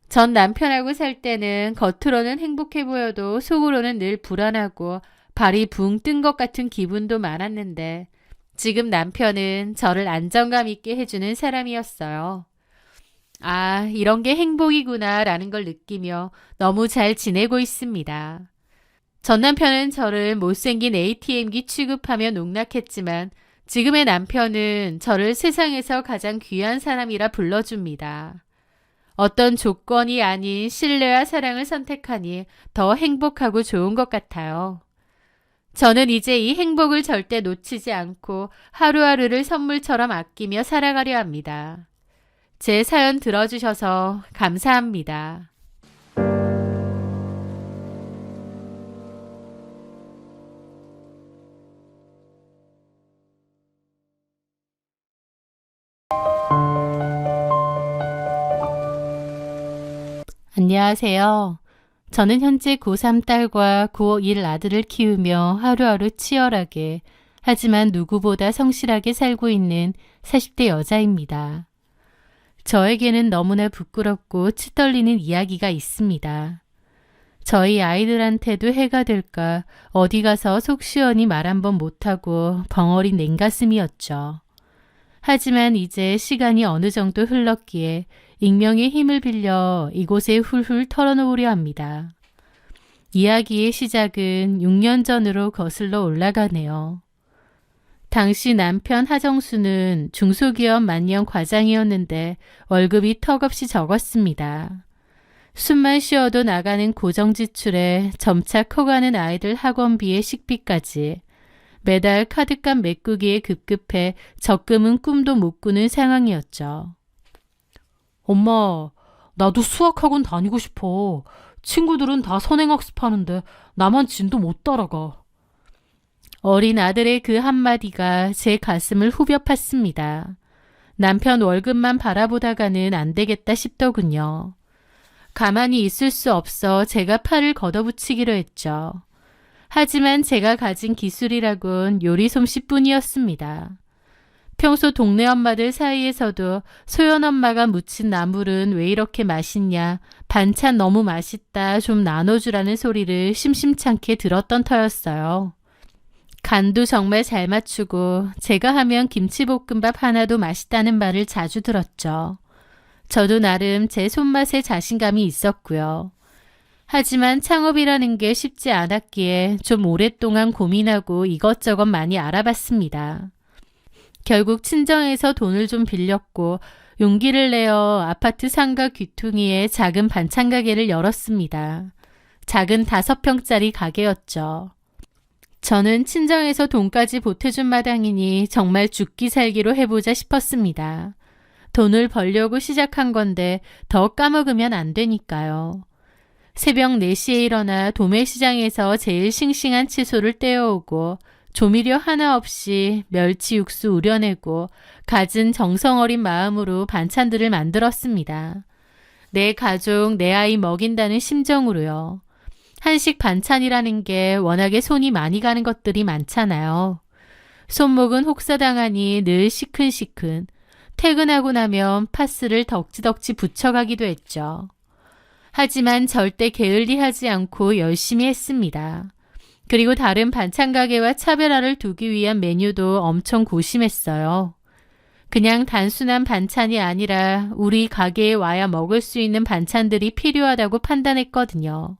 전 남편하고 살 때는 겉으로는 행복해 보여도 속으로는 늘 불안하고 발이 붕 뜬 것 같은 기분도 많았는데 지금 남편은 저를 안정감 있게 해주는 사람이었어요. 아, 이런 게 행복이구나 라는 걸 느끼며 너무 잘 지내고 있습니다. 전 남편은 저를 못생긴 ATM기 취급하며 농락했지만 지금의 남편은 저를 세상에서 가장 귀한 사람이라 불러줍니다. 어떤 조건이 아닌 신뢰와 사랑을 선택하니 더 행복하고 좋은 것 같아요. 저는 이제 이 행복을 절대 놓치지 않고 하루하루를 선물처럼 아끼며 살아가려 합니다. 제 사연 들어주셔서 감사합니다. 안녕하세요. 저는 현재 고3 딸과 고1 아들을 키우며 하루하루 치열하게 하지만 누구보다 성실하게 살고 있는 40대 여자입니다. 저에게는 너무나 부끄럽고 치떨리는 이야기가 있습니다. 저희 아이들한테도 해가 될까 어디 가서 속 시원히 말 한 번 못하고 벙어린 냉가슴이었죠. 하지만 이제 시간이 어느 정도 흘렀기에 익명의 힘을 빌려 이곳에 훌훌 털어놓으려 합니다. 이야기의 시작은 6년 전으로 거슬러 올라가네요. 당시 남편 하정수는 중소기업 만년 과장이었는데 월급이 턱없이 적었습니다. 숨만 쉬어도 나가는 고정 지출에 점차 커가는 아이들 학원비에 식비까지 매달 카드값 메꾸기에 급급해 적금은 꿈도 못 꾸는 상황이었죠. 엄마, 나도 수학학원 다니고 싶어. 친구들은 다 선행학습하는데 나만 진도 못 따라가. 어린 아들의 그 한마디가 제 가슴을 후벼 팠습니다. 남편 월급만 바라보다가는 안 되겠다 싶더군요. 가만히 있을 수 없어 제가 팔을 걷어붙이기로 했죠. 하지만 제가 가진 기술이라곤 요리 솜씨뿐이었습니다. 평소 동네 엄마들 사이에서도 소연 엄마가 무친 나물은 왜 이렇게 맛있냐, 반찬 너무 맛있다, 좀 나눠주라는 소리를 심심찮게 들었던 터였어요. 간도 정말 잘 맞추고 제가 하면 김치볶음밥 하나도 맛있다는 말을 자주 들었죠. 저도 나름 제 손맛에 자신감이 있었고요. 하지만 창업이라는 게 쉽지 않았기에 좀 오랫동안 고민하고 이것저것 많이 알아봤습니다. 결국 친정에서 돈을 좀 빌렸고 용기를 내어 아파트 상가 귀퉁이에 작은 반찬 가게를 열었습니다. 작은 5평짜리 가게였죠. 저는 친정에서 돈까지 보태준 마당이니 정말 죽기 살기로 해보자 싶었습니다. 돈을 벌려고 시작한 건데 더 까먹으면 안 되니까요. 새벽 4시에 일어나 도매시장에서 제일 싱싱한 채소를 떼어오고 조미료 하나 없이 멸치 육수 우려내고 갖은 정성 어린 마음으로 반찬들을 만들었습니다. 내 가족, 내 아이 먹인다는 심정으로요. 한식 반찬이라는 게 워낙에 손이 많이 가는 것들이 많잖아요. 손목은 혹사당하니 늘 시큰시큰. 퇴근하고 나면 파스를 덕지덕지 붙여가기도 했죠. 하지만 절대 게을리하지 않고 열심히 했습니다. 그리고 다른 반찬 가게와 차별화를 두기 위한 메뉴도 엄청 고심했어요. 그냥 단순한 반찬이 아니라 우리 가게에 와야 먹을 수 있는 반찬들이 필요하다고 판단했거든요.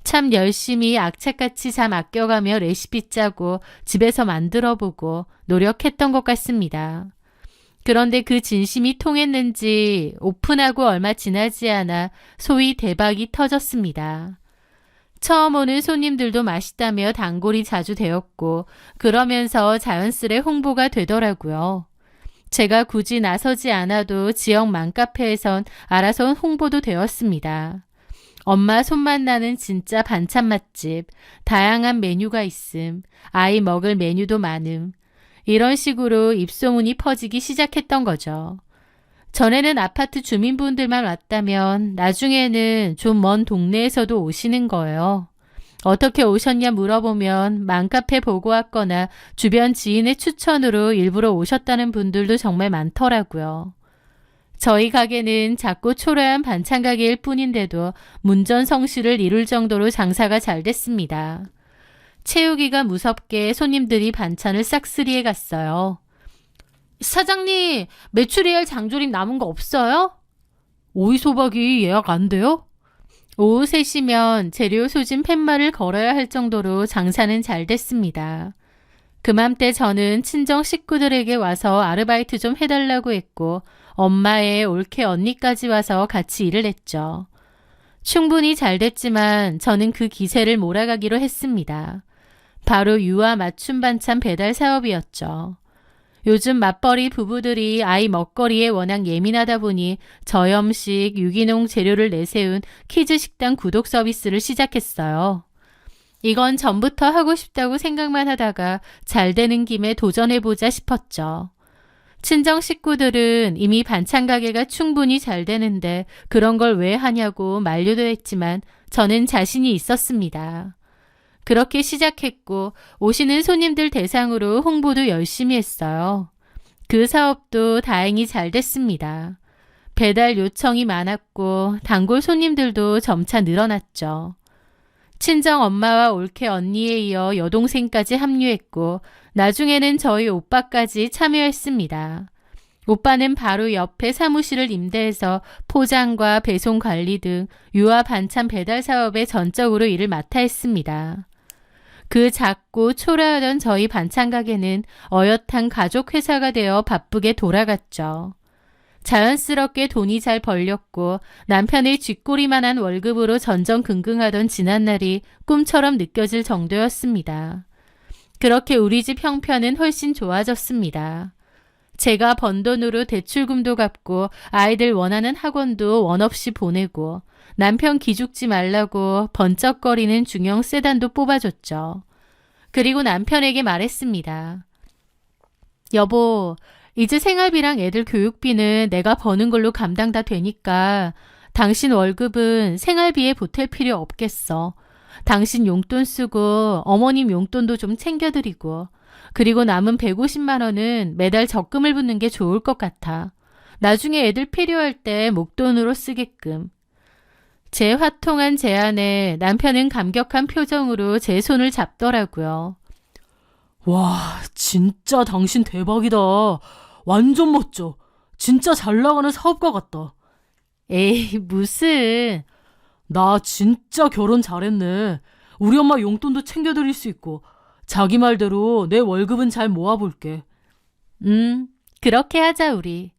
참 열심히 악착같이 잠 아껴가며 레시피 짜고 집에서 만들어보고 노력했던 것 같습니다. 그런데 그 진심이 통했는지 오픈하고 얼마 지나지 않아 소위 대박이 터졌습니다. 처음 오는 손님들도 맛있다며 단골이 자주 되었고 그러면서 자연스레 홍보가 되더라고요. 제가 굳이 나서지 않아도 지역 맘카페에선 알아서 홍보도 되었습니다. 엄마 손맛 나는 진짜 반찬 맛집, 다양한 메뉴가 있음, 아이 먹을 메뉴도 많음. 이런 식으로 입소문이 퍼지기 시작했던 거죠. 전에는 아파트 주민분들만 왔다면 나중에는 좀 먼 동네에서도 오시는 거예요. 어떻게 오셨냐 물어보면 맘카페 보고 왔거나 주변 지인의 추천으로 일부러 오셨다는 분들도 정말 많더라고요. 저희 가게는 작고 초라한 반찬 가게일 뿐인데도 문전성시를 이룰 정도로 장사가 잘 됐습니다. 채우기가 무섭게 손님들이 반찬을 싹쓸이해 갔어요. 사장님, 메추리알 장조림 남은 거 없어요? 오이소박이 예약 안 돼요? 오후 3시면 재료 소진 팻말을 걸어야 할 정도로 장사는 잘 됐습니다. 그맘때 저는 친정 식구들에게 와서 아르바이트 좀 해달라고 했고 엄마의 올케 언니까지 와서 같이 일을 했죠. 충분히 잘 됐지만 저는 그 기세를 몰아가기로 했습니다. 바로 유아 맞춤 반찬 배달 사업이었죠. 요즘 맞벌이 부부들이 아이 먹거리에 워낙 예민하다 보니 저염식 유기농 재료를 내세운 키즈 식당 구독 서비스를 시작했어요. 이건 전부터 하고 싶다고 생각만 하다가 잘 되는 김에 도전해보자 싶었죠. 친정 식구들은 이미 반찬 가게가 충분히 잘 되는데 그런 걸 왜 하냐고 만류도 했지만 저는 자신이 있었습니다. 그렇게 시작했고 오시는 손님들 대상으로 홍보도 열심히 했어요. 그 사업도 다행히 잘 됐습니다. 배달 요청이 많았고 단골 손님들도 점차 늘어났죠. 친정 엄마와 올케 언니에 이어 여동생까지 합류했고 나중에는 저희 오빠까지 참여했습니다. 오빠는 바로 옆에 사무실을 임대해서 포장과 배송 관리 등 유아 반찬 배달 사업에 전적으로 일을 맡아 했습니다. 그 작고 초라하던 저희 반찬 가게는 어엿한 가족 회사가 되어 바쁘게 돌아갔죠. 자연스럽게 돈이 잘 벌렸고 남편의 쥐꼬리만한 월급으로 전전긍긍하던 지난날이 꿈처럼 느껴질 정도였습니다. 그렇게 우리 집 형편은 훨씬 좋아졌습니다. 제가 번 돈으로 대출금도 갚고 아이들 원하는 학원도 원 없이 보내고 남편 기죽지 말라고 번쩍거리는 중형 세단도 뽑아줬죠. 그리고 남편에게 말했습니다. 여보, 이제 생활비랑 애들 교육비는 내가 버는 걸로 감당 다 되니까 당신 월급은 생활비에 보탤 필요 없겠어. 당신 용돈 쓰고 어머님 용돈도 좀 챙겨드리고 그리고 남은 150만 원은 매달 적금을 붓는 게 좋을 것 같아. 나중에 애들 필요할 때 목돈으로 쓰게끔. 제 화통한 제안에 남편은 감격한 표정으로 제 손을 잡더라고요. 와, 진짜 당신 대박이다. 완전 멋져. 진짜 잘 나가는 사업가 같다. 에이, 무슨. 나 진짜 결혼 잘했네. 우리 엄마 용돈도 챙겨드릴 수 있고 자기 말대로 내 월급은 잘 모아볼게. 그렇게 하자 우리.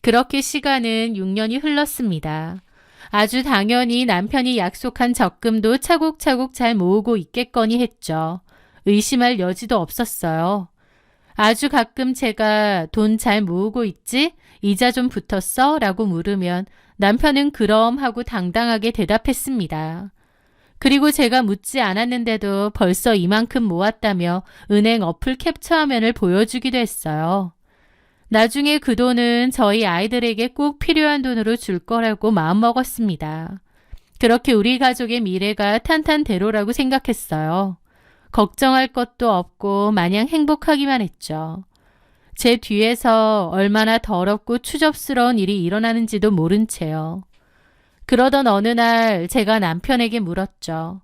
그렇게 시간은 6년이 흘렀습니다. 아주 당연히 남편이 약속한 적금도 차곡차곡 잘 모으고 있겠거니 했죠. 의심할 여지도 없었어요. 아주 가끔 제가 돈 잘 모으고 있지? 이자 좀 붙었어? 라고 물으면 남편은 그럼 하고 당당하게 대답했습니다. 그리고 제가 묻지 않았는데도 벌써 이만큼 모았다며 은행 어플 캡처 화면을 보여주기도 했어요. 나중에 그 돈은 저희 아이들에게 꼭 필요한 돈으로 줄 거라고 마음먹었습니다. 그렇게 우리 가족의 미래가 탄탄대로라고 생각했어요. 걱정할 것도 없고 마냥 행복하기만 했죠. 제 뒤에서 얼마나 더럽고 추접스러운 일이 일어나는지도 모른 채요. 그러던 어느 날 제가 남편에게 물었죠.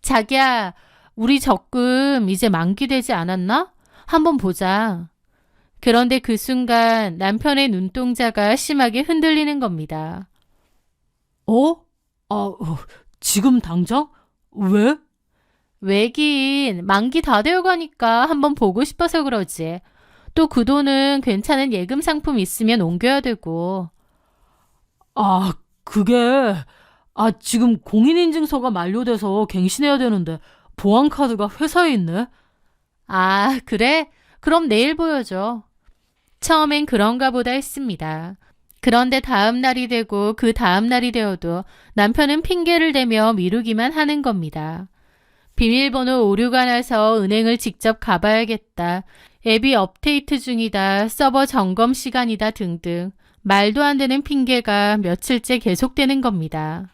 자기야, 우리 적금 이제 만기되지 않았나? 한번 보자. 그런데 그 순간 남편의 눈동자가 심하게 흔들리는 겁니다. 지금 당장? 왜? 왜긴 만기 다 되어가니까 한번 보고 싶어서 그러지. 또 그 돈은 괜찮은 예금 상품 있으면 옮겨야 되고. 그게, 지금 공인인증서가 만료돼서 갱신해야 되는데, 보안카드가 회사에 있네? 아, 그래? 그럼 내일 보여줘. 처음엔 그런가 보다 했습니다. 그런데 다음 날이 되고 그 다음 날이 되어도 남편은 핑계를 대며 미루기만 하는 겁니다. 비밀번호 오류가 나서 은행을 직접 가봐야겠다. 앱이 업데이트 중이다. 서버 점검 시간이다 등등. 말도 안 되는 핑계가 며칠째 계속되는 겁니다.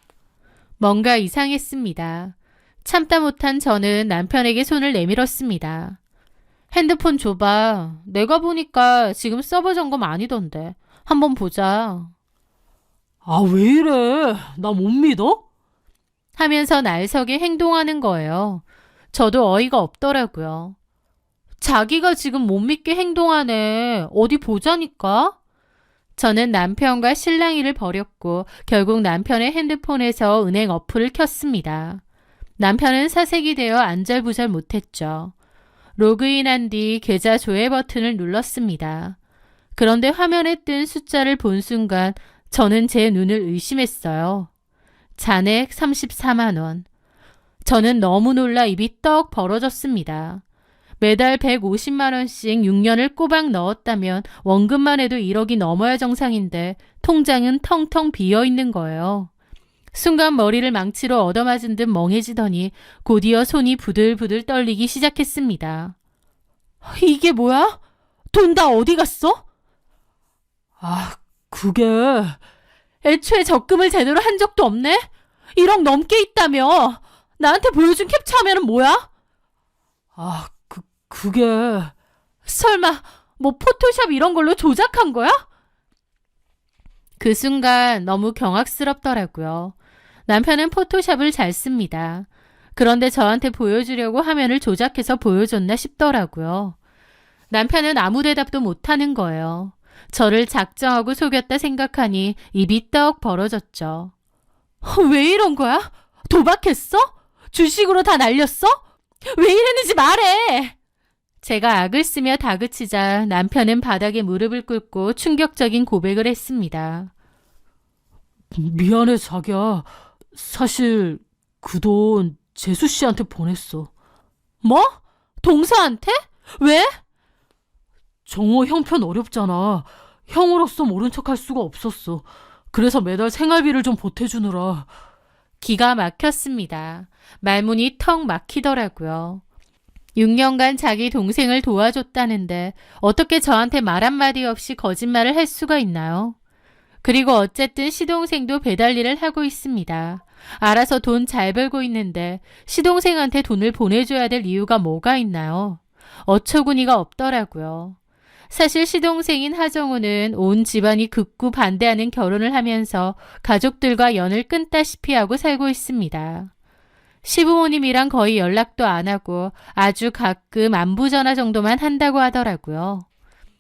뭔가 이상했습니다. 참다 못한 저는 남편에게 손을 내밀었습니다. 핸드폰 줘봐. 내가 보니까 지금 서버 점검 아니던데. 한번 보자. 왜 이래? 나 못 믿어? 하면서 날석에 행동하는 거예요. 저도 어이가 없더라고요. 자기가 지금 못 믿게 행동하네. 어디 보자니까. 저는 남편과 실랑이를 벌였고 결국 남편의 핸드폰에서 은행 어플을 켰습니다. 남편은 사색이 되어 안절부절 못했죠. 로그인한 뒤 계좌 조회 버튼을 눌렀습니다. 그런데 화면에 뜬 숫자를 본 순간 저는 제 눈을 의심했어요. 잔액 34만 원. 저는 너무 놀라 입이 떡 벌어졌습니다. 매달 150만 원씩 6년을 꼬박 넣었다면 원금만 해도 1억이 넘어야 정상인데 통장은 텅텅 비어 있는 거예요. 순간 머리를 망치로 얻어맞은 듯 멍해지더니 곧이어 손이 부들부들 떨리기 시작했습니다. 이게 뭐야? 돈 다 어디 갔어? 그게, 애초에 적금을 제대로 한 적도 없네? 1억 넘게 있다며? 나한테 보여준 캡처 화면은 뭐야? 그게, 설마 뭐 포토샵 이런 걸로 조작한 거야? 그 순간 너무 경악스럽더라고요. 남편은 포토샵을 잘 씁니다. 그런데 저한테 보여주려고 화면을 조작해서 보여줬나 싶더라고요. 남편은 아무 대답도 못하는 거예요. 저를 작정하고 속였다 생각하니 입이 떡 벌어졌죠. 왜 이런 거야? 도박했어? 주식으로 다 날렸어? 왜 이랬는지 말해! 제가 악을 쓰며 다그치자 남편은 바닥에 무릎을 꿇고 충격적인 고백을 했습니다. 미안해, 자기야. 사실, 그 돈 재수 씨한테 보냈어. 뭐? 동서한테? 왜? 정호 형편 어렵잖아. 형으로서 모른 척 할 수가 없었어. 그래서 매달 생활비를 좀 보태주느라. 기가 막혔습니다. 말문이 턱 막히더라고요. 6년간 자기 동생을 도와줬다는데 어떻게 저한테 말 한마디 없이 거짓말을 할 수가 있나요? 그리고 어쨌든 시동생도 배달 일을 하고 있습니다. 알아서 돈 잘 벌고 있는데 시동생한테 돈을 보내줘야 될 이유가 뭐가 있나요? 어처구니가 없더라고요. 사실 시동생인 하정우는 온 집안이 극구 반대하는 결혼을 하면서 가족들과 연을 끊다시피 하고 살고 있습니다. 시부모님이랑 거의 연락도 안 하고 아주 가끔 안부 전화 정도만 한다고 하더라고요.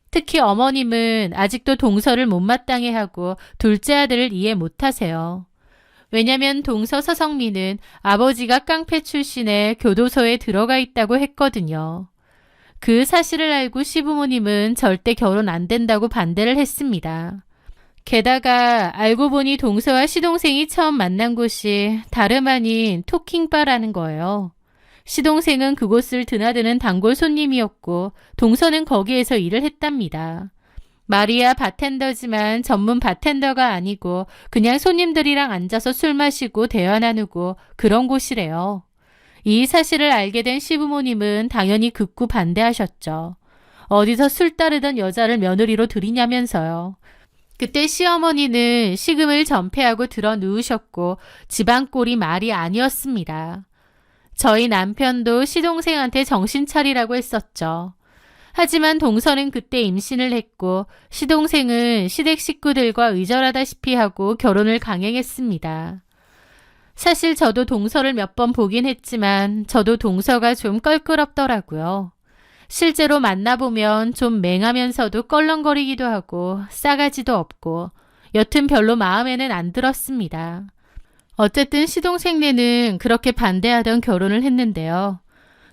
특히 어머님은 아직도 동서를 못마땅해 하고 둘째 아들을 이해 못하세요. 왜냐면 동서 서성민은 아버지가 깡패 출신의 교도소에 들어가 있다고 했거든요. 그 사실을 알고 시부모님은 절대 결혼 안 된다고 반대를 했습니다. 게다가 알고 보니 동서와 시동생이 처음 만난 곳이 다름 아닌 토킹바라는 거예요. 시동생은 그곳을 드나드는 단골 손님이었고 동서는 거기에서 일을 했답니다. 마리아 바텐더지만 전문 바텐더가 아니고 그냥 손님들이랑 앉아서 술 마시고 대화 나누고 그런 곳이래요. 이 사실을 알게 된 시부모님은 당연히 극구 반대하셨죠. 어디서 술 따르던 여자를 며느리로 들이냐면서요. 그때 시어머니는 식음을 전폐하고 들어 누우셨고 집안꼴이 말이 아니었습니다. 저희 남편도 시동생한테 정신 차리라고 했었죠. 하지만 동서는 그때 임신을 했고 시동생은 시댁 식구들과 의절하다시피 하고 결혼을 강행했습니다. 사실 저도 동서를 몇 번 보긴 했지만 저도 동서가 좀 껄끄럽더라고요. 실제로 만나보면 좀 맹하면서도 껄렁거리기도 하고 싸가지도 없고 여튼 별로 마음에는 안 들었습니다. 어쨌든 시동생네는 그렇게 반대하던 결혼을 했는데요.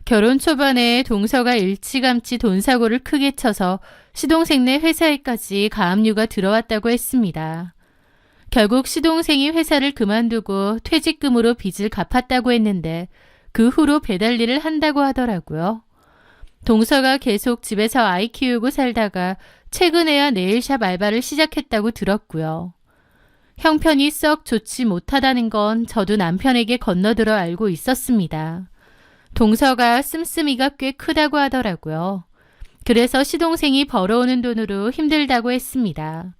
결혼 초반에 동서가 일찌감치 돈 사고를 크게 쳐서 시동생네 회사에까지 가압류가 들어왔다고 했습니다. 결국 시동생이 회사를 그만두고 퇴직금으로 빚을 갚았다고 했는데 그 후로 배달 일을 한다고 하더라고요. 동서가 계속 집에서 아이 키우고 살다가 최근에야 네일샵 알바를 시작했다고 들었고요. 형편이 썩 좋지 못하다는 건 저도 남편에게 건너들어 알고 있었습니다. 동서가 씀씀이가 꽤 크다고 하더라고요. 그래서 시동생이 벌어오는 돈으로 힘들다고 했습니다.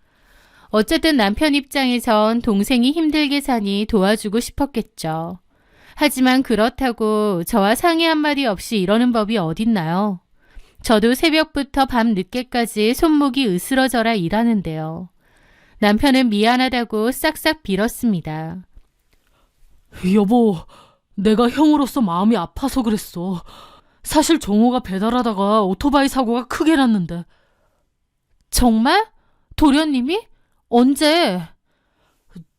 어쨌든 남편 입장에선 동생이 힘들게 사니 도와주고 싶었겠죠. 하지만 그렇다고 저와 상의 한마디 없이 이러는 법이 어딨나요? 저도 새벽부터 밤 늦게까지 손목이 으스러져라 일하는데요. 남편은 미안하다고 싹싹 빌었습니다. 여보, 내가 형으로서 마음이 아파서 그랬어. 사실 정호가 배달하다가 오토바이 사고가 크게 났는데. 정말? 도련님이? 언제?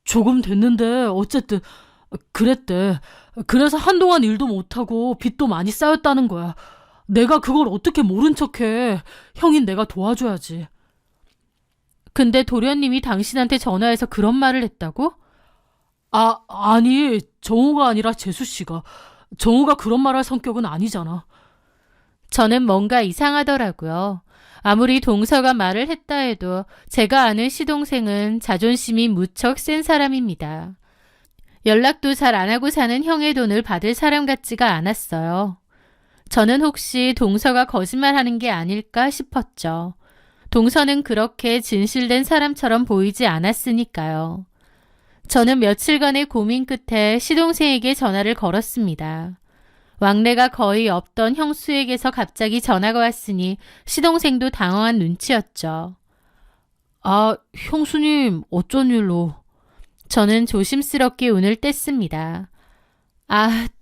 조금 됐는데 어쨌든 그랬대. 그래서 한동안 일도 못하고 빚도 많이 쌓였다는 거야. 내가 그걸 어떻게 모른 척해. 형인 내가 도와줘야지. 근데 도련님이 당신한테 전화해서 그런 말을 했다고? 아니, 정우가 아니라 재수씨가. 정우가 그런 말할 성격은 아니잖아. 저는 뭔가 이상하더라고요. 아무리 동서가 말을 했다 해도 제가 아는 시동생은 자존심이 무척 센 사람입니다. 연락도 잘 안 하고 사는 형의 돈을 받을 사람 같지가 않았어요. 저는 혹시 동서가 거짓말하는 게 아닐까 싶었죠. 동서는 그렇게 진실된 사람처럼 보이지 않았으니까요. 저는 며칠간의 고민 끝에 시동생에게 전화를 걸었습니다. 왕래가 거의 없던 형수에게서 갑자기 전화가 왔으니 시동생도 당황한 눈치였죠. 형수님, 어쩐 일로? 저는 조심스럽게 운을 뗐습니다.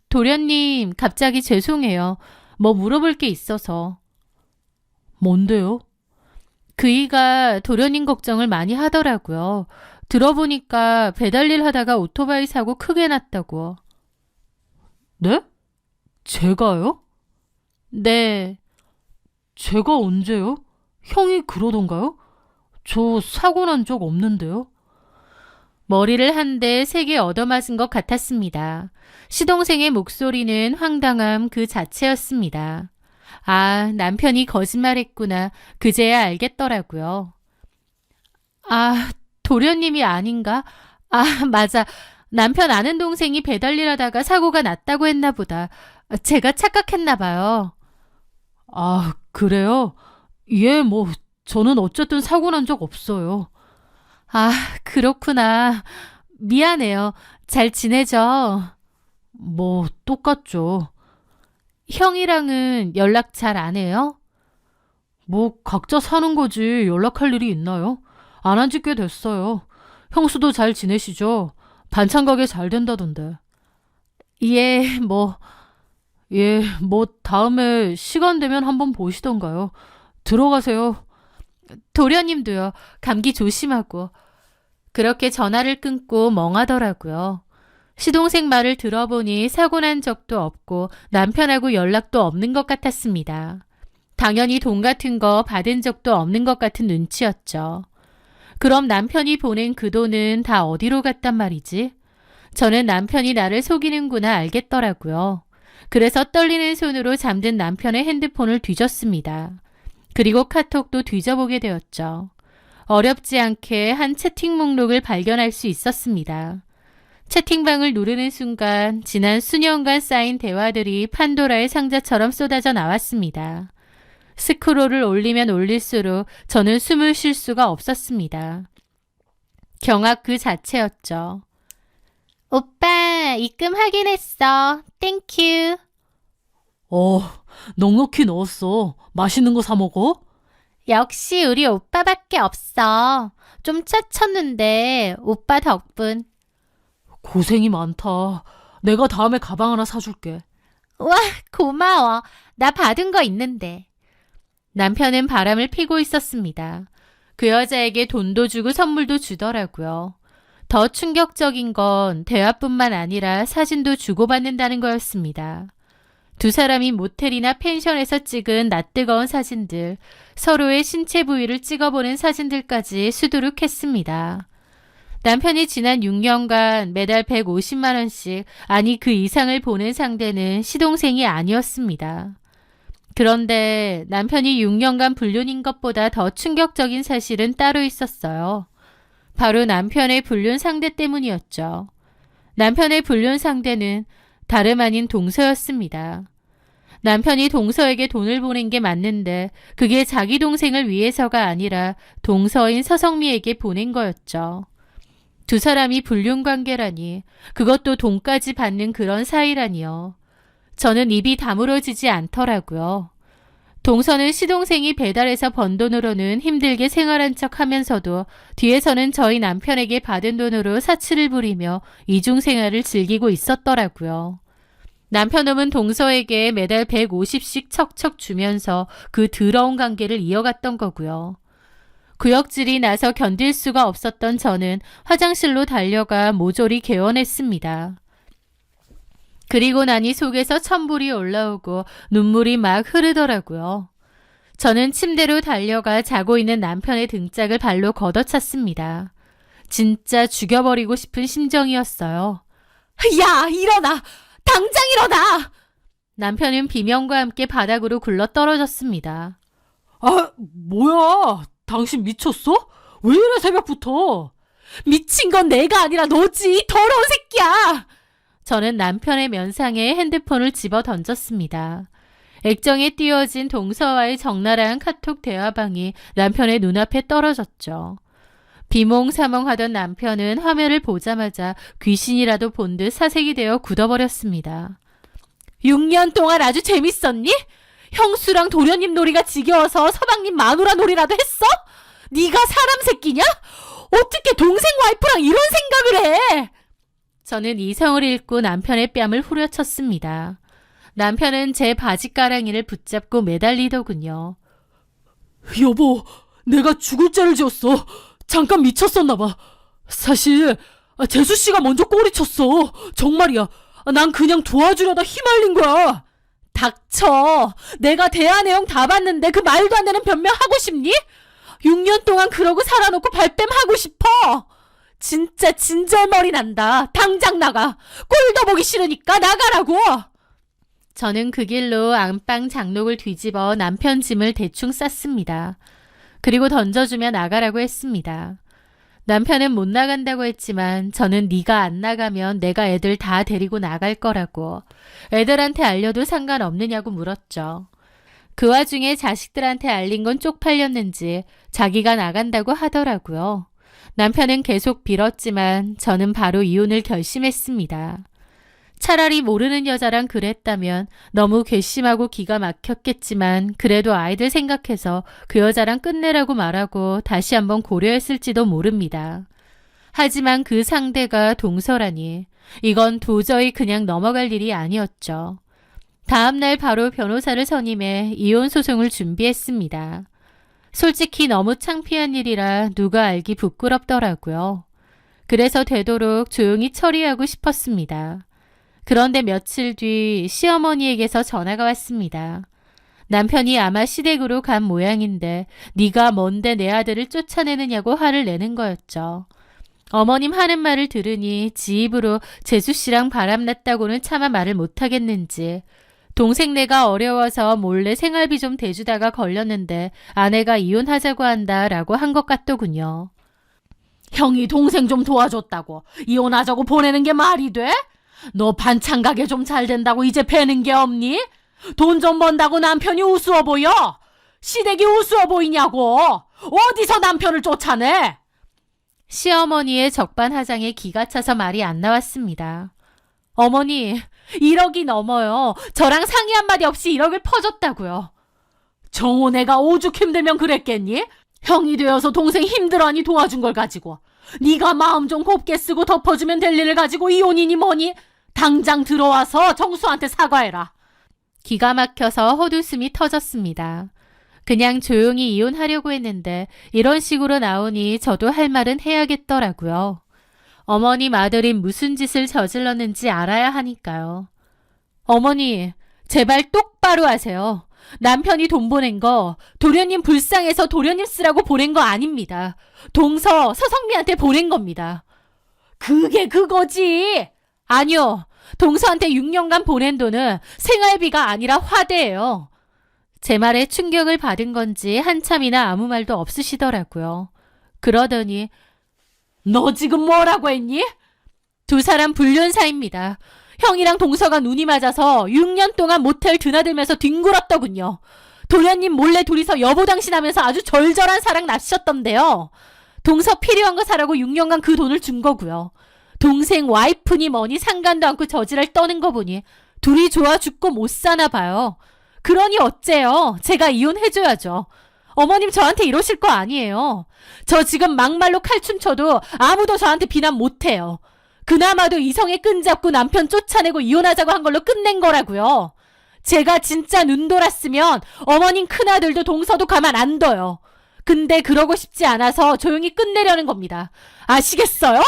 도련님, 갑자기 죄송해요. 뭐 물어볼 게 있어서. 뭔데요? 그이가 도련님 걱정을 많이 하더라고요. 들어보니까 배달일 하다가 오토바이 사고 크게 났다고. 네? 제가요? 네. 제가 언제요? 형이 그러던가요? 저 사고 난 적 없는데요? 머리를 한 대 세게 얻어맞은 것 같았습니다. 시동생의 목소리는 황당함 그 자체였습니다. 남편이 거짓말했구나. 그제야 알겠더라고요. 도련님이 아닌가? 맞아. 남편 아는 동생이 배달일 하다가 사고가 났다고 했나 보다. 제가 착각했나 봐요. 그래요? 예, 저는 어쨌든 사고 난 적 없어요. 그렇구나. 미안해요. 잘 지내죠? 똑같죠. 형이랑은 연락 잘 안 해요? 각자 사는 거지 연락할 일이 있나요? 안 한 지 꽤 됐어요. 형수도 잘 지내시죠? 반찬 가게 잘 된다던데. 예, 다음에 시간 되면 한번 보시던가요. 들어가세요. 도련님도요. 감기 조심하고. 그렇게 전화를 끊고 멍하더라고요. 시동생 말을 들어보니 사고 난 적도 없고 남편하고 연락도 없는 것 같았습니다. 당연히 돈 같은 거 받은 적도 없는 것 같은 눈치였죠. 그럼 남편이 보낸 그 돈은 다 어디로 갔단 말이지? 저는 남편이 나를 속이는구나 알겠더라고요. 그래서 떨리는 손으로 잠든 남편의 핸드폰을 뒤졌습니다. 그리고 카톡도 뒤져보게 되었죠. 어렵지 않게 한 채팅 목록을 발견할 수 있었습니다. 채팅방을 누르는 순간 지난 수년간 쌓인 대화들이 판도라의 상자처럼 쏟아져 나왔습니다. 스크롤을 올리면 올릴수록 저는 숨을 쉴 수가 없었습니다. 경악 그 자체였죠. 오빠, 입금 확인했어. 땡큐. 넉넉히 넣었어. 맛있는 거 사 먹어? 역시 우리 오빠밖에 없어. 좀 짜쳤는데 오빠 덕분. 고생이 많다. 내가 다음에 가방 하나 사줄게. 와, 고마워. 나 받은 거 있는데. 남편은 바람을 피고 있었습니다. 그 여자에게 돈도 주고 선물도 주더라고요. 더 충격적인 건 대화뿐만 아니라 사진도 주고받는다는 거였습니다. 두 사람이 모텔이나 펜션에서 찍은 낯뜨거운 사진들, 서로의 신체 부위를 찍어보는 사진들까지 수두룩했습니다. 남편이 지난 6년간 매달 150만 원씩, 아니 그 이상을 보낸 상대는 시동생이 아니었습니다. 그런데 남편이 6년간 불륜인 것보다 더 충격적인 사실은 따로 있었어요. 바로 남편의 불륜 상대 때문이었죠. 남편의 불륜 상대는 다름 아닌 동서였습니다. 남편이 동서에게 돈을 보낸 게 맞는데 그게 자기 동생을 위해서가 아니라 동서인 서성미에게 보낸 거였죠. 두 사람이 불륜 관계라니, 그것도 돈까지 받는 그런 사이라니요. 저는 입이 다물어지지 않더라고요. 동서는 시동생이 배달해서 번 돈으로는 힘들게 생활한 척 하면서도 뒤에서는 저희 남편에게 받은 돈으로 사치를 부리며 이중생활을 즐기고 있었더라고요. 남편놈은 동서에게 매달 150씩 척척 주면서 그 더러운 관계를 이어갔던 거고요. 구역질이 나서 견딜 수가 없었던 저는 화장실로 달려가 모조리 개원했습니다. 그리고 나니 속에서 천불이 올라오고 눈물이 막 흐르더라고요. 저는 침대로 달려가 자고 있는 남편의 등짝을 발로 걷어찼습니다. 진짜 죽여버리고 싶은 심정이었어요. 야, 일어나! 당장 일어나! 남편은 비명과 함께 바닥으로 굴러 떨어졌습니다. 뭐야? 당신 미쳤어? 왜 이래 새벽부터? 미친 건 내가 아니라 너지, 더러운 새끼야! 저는 남편의 면상에 핸드폰을 집어 던졌습니다. 액정에 띄워진 동서와의 적나라한 카톡 대화방이 남편의 눈앞에 떨어졌죠. 비몽사몽하던 남편은 화면을 보자마자 귀신이라도 본 듯 사색이 되어 굳어버렸습니다. 6년 동안 아주 재밌었니? 형수랑 도련님 놀이가 지겨워서 서방님 마누라 놀이라도 했어? 네가 사람 새끼냐? 어떻게 동생 와이프랑 이런 생각을 해? 저는 이성을 잃고 남편의 뺨을 후려쳤습니다. 남편은 제 바지가랑이를 붙잡고 매달리더군요. 여보, 내가 죽을 죄를 지었어. 잠깐 미쳤었나 봐. 사실 재수 씨가 먼저 꼬리쳤어. 정말이야. 난 그냥 도와주려다 휘말린 거야. 닥쳐. 내가 대화 내용 다 봤는데 그 말도 안 되는 변명하고 싶니? 6년 동안 그러고 살아놓고 발뺌 하고 싶어. 진짜 진절머리 난다. 당장 나가. 꼴도 보기 싫으니까 나가라고. 저는 그 길로 안방 장록을 뒤집어 남편 짐을 대충 쌌습니다. 그리고 던져주며 나가라고 했습니다. 남편은 못 나간다고 했지만 저는 네가 안 나가면 내가 애들 다 데리고 나갈 거라고, 애들한테 알려도 상관없느냐고 물었죠. 그 와중에 자식들한테 알린 건 쪽팔렸는지 자기가 나간다고 하더라고요. 남편은 계속 빌었지만 저는 바로 이혼을 결심했습니다. 차라리 모르는 여자랑 그랬다면 너무 괘씸하고 기가 막혔겠지만 그래도 아이들 생각해서 그 여자랑 끝내라고 말하고 다시 한번 고려했을지도 모릅니다. 하지만 그 상대가 동서라니, 이건 도저히 그냥 넘어갈 일이 아니었죠. 다음날 바로 변호사를 선임해 이혼 소송을 준비했습니다. 솔직히 너무 창피한 일이라 누가 알기 부끄럽더라고요. 그래서 되도록 조용히 처리하고 싶었습니다. 그런데 며칠 뒤 시어머니에게서 전화가 왔습니다. 남편이 아마 시댁으로 간 모양인데 네가 뭔데 내 아들을 쫓아내느냐고 화를 내는 거였죠. 어머님 하는 말을 들으니 지 입으로 재수씨랑 바람났다고는 차마 말을 못하겠는지 동생네가 어려워서 몰래 생활비 좀 대주다가 걸렸는데 아내가 이혼하자고 한다라고 한 것 같더군요. 형이 동생 좀 도와줬다고 이혼하자고 보내는 게 말이 돼? 너 반찬 가게 좀 잘 된다고 이제 배는 게 없니? 돈 좀 번다고 남편이 우스워 보여? 시댁이 우스워 보이냐고? 어디서 남편을 쫓아내? 시어머니의 적반하장에 기가 차서 말이 안 나왔습니다. 어머니, 1억이 넘어요. 저랑 상의 한마디 없이 1억을 퍼줬다고요. 정호네가 오죽 힘들면 그랬겠니? 형이 되어서 동생 힘들어하니 도와준 걸 가지고 네가 마음 좀 곱게 쓰고 덮어주면 될 일을 가지고 이혼이니 뭐니? 당장 들어와서 정수한테 사과해라. 기가 막혀서 헛웃음이 터졌습니다. 그냥 조용히 이혼하려고 했는데 이런 식으로 나오니 저도 할 말은 해야겠더라고요. 어머님 아들이 무슨 짓을 저질렀는지 알아야 하니까요. 어머니, 제발 똑바로 하세요. 남편이 돈 보낸 거 도련님 불쌍해서 도련님 쓰라고 보낸 거 아닙니다. 동서 서성미한테 보낸 겁니다. 그게 그거지. 아니요. 동서한테 6년간 보낸 돈은 생활비가 아니라 화대예요. 제 말에 충격을 받은 건지 한참이나 아무 말도 없으시더라고요. 그러더니 너 지금 뭐라고 했니? 2사람 불륜 사이입니다. 형이랑 동서가 눈이 맞아서 6년 동안 모텔 드나들면서 뒹굴었더군요. 도련님 몰래 둘이서 여보 당신하면서 아주 절절한 사랑 납셨던데요. 동서 필요한 거 사라고 6년간 그 돈을 준 거고요. 동생 와이프니 뭐니 상관도 않고 저지랄 떠는 거 보니 둘이 좋아 죽고 못 사나 봐요. 그러니 어째요? 제가 이혼해줘야죠. 어머님 저한테 이러실 거 아니에요. 저 지금 막말로 칼춤 춰도 아무도 저한테 비난 못해요. 그나마도 이성에 끈잡고 남편 쫓아내고 이혼하자고 한 걸로 끝낸 거라고요. 제가 진짜 눈 돌았으면 어머님 큰아들도 동서도 가만 안 둬요. 근데 그러고 싶지 않아서 조용히 끝내려는 겁니다. 아시겠어요?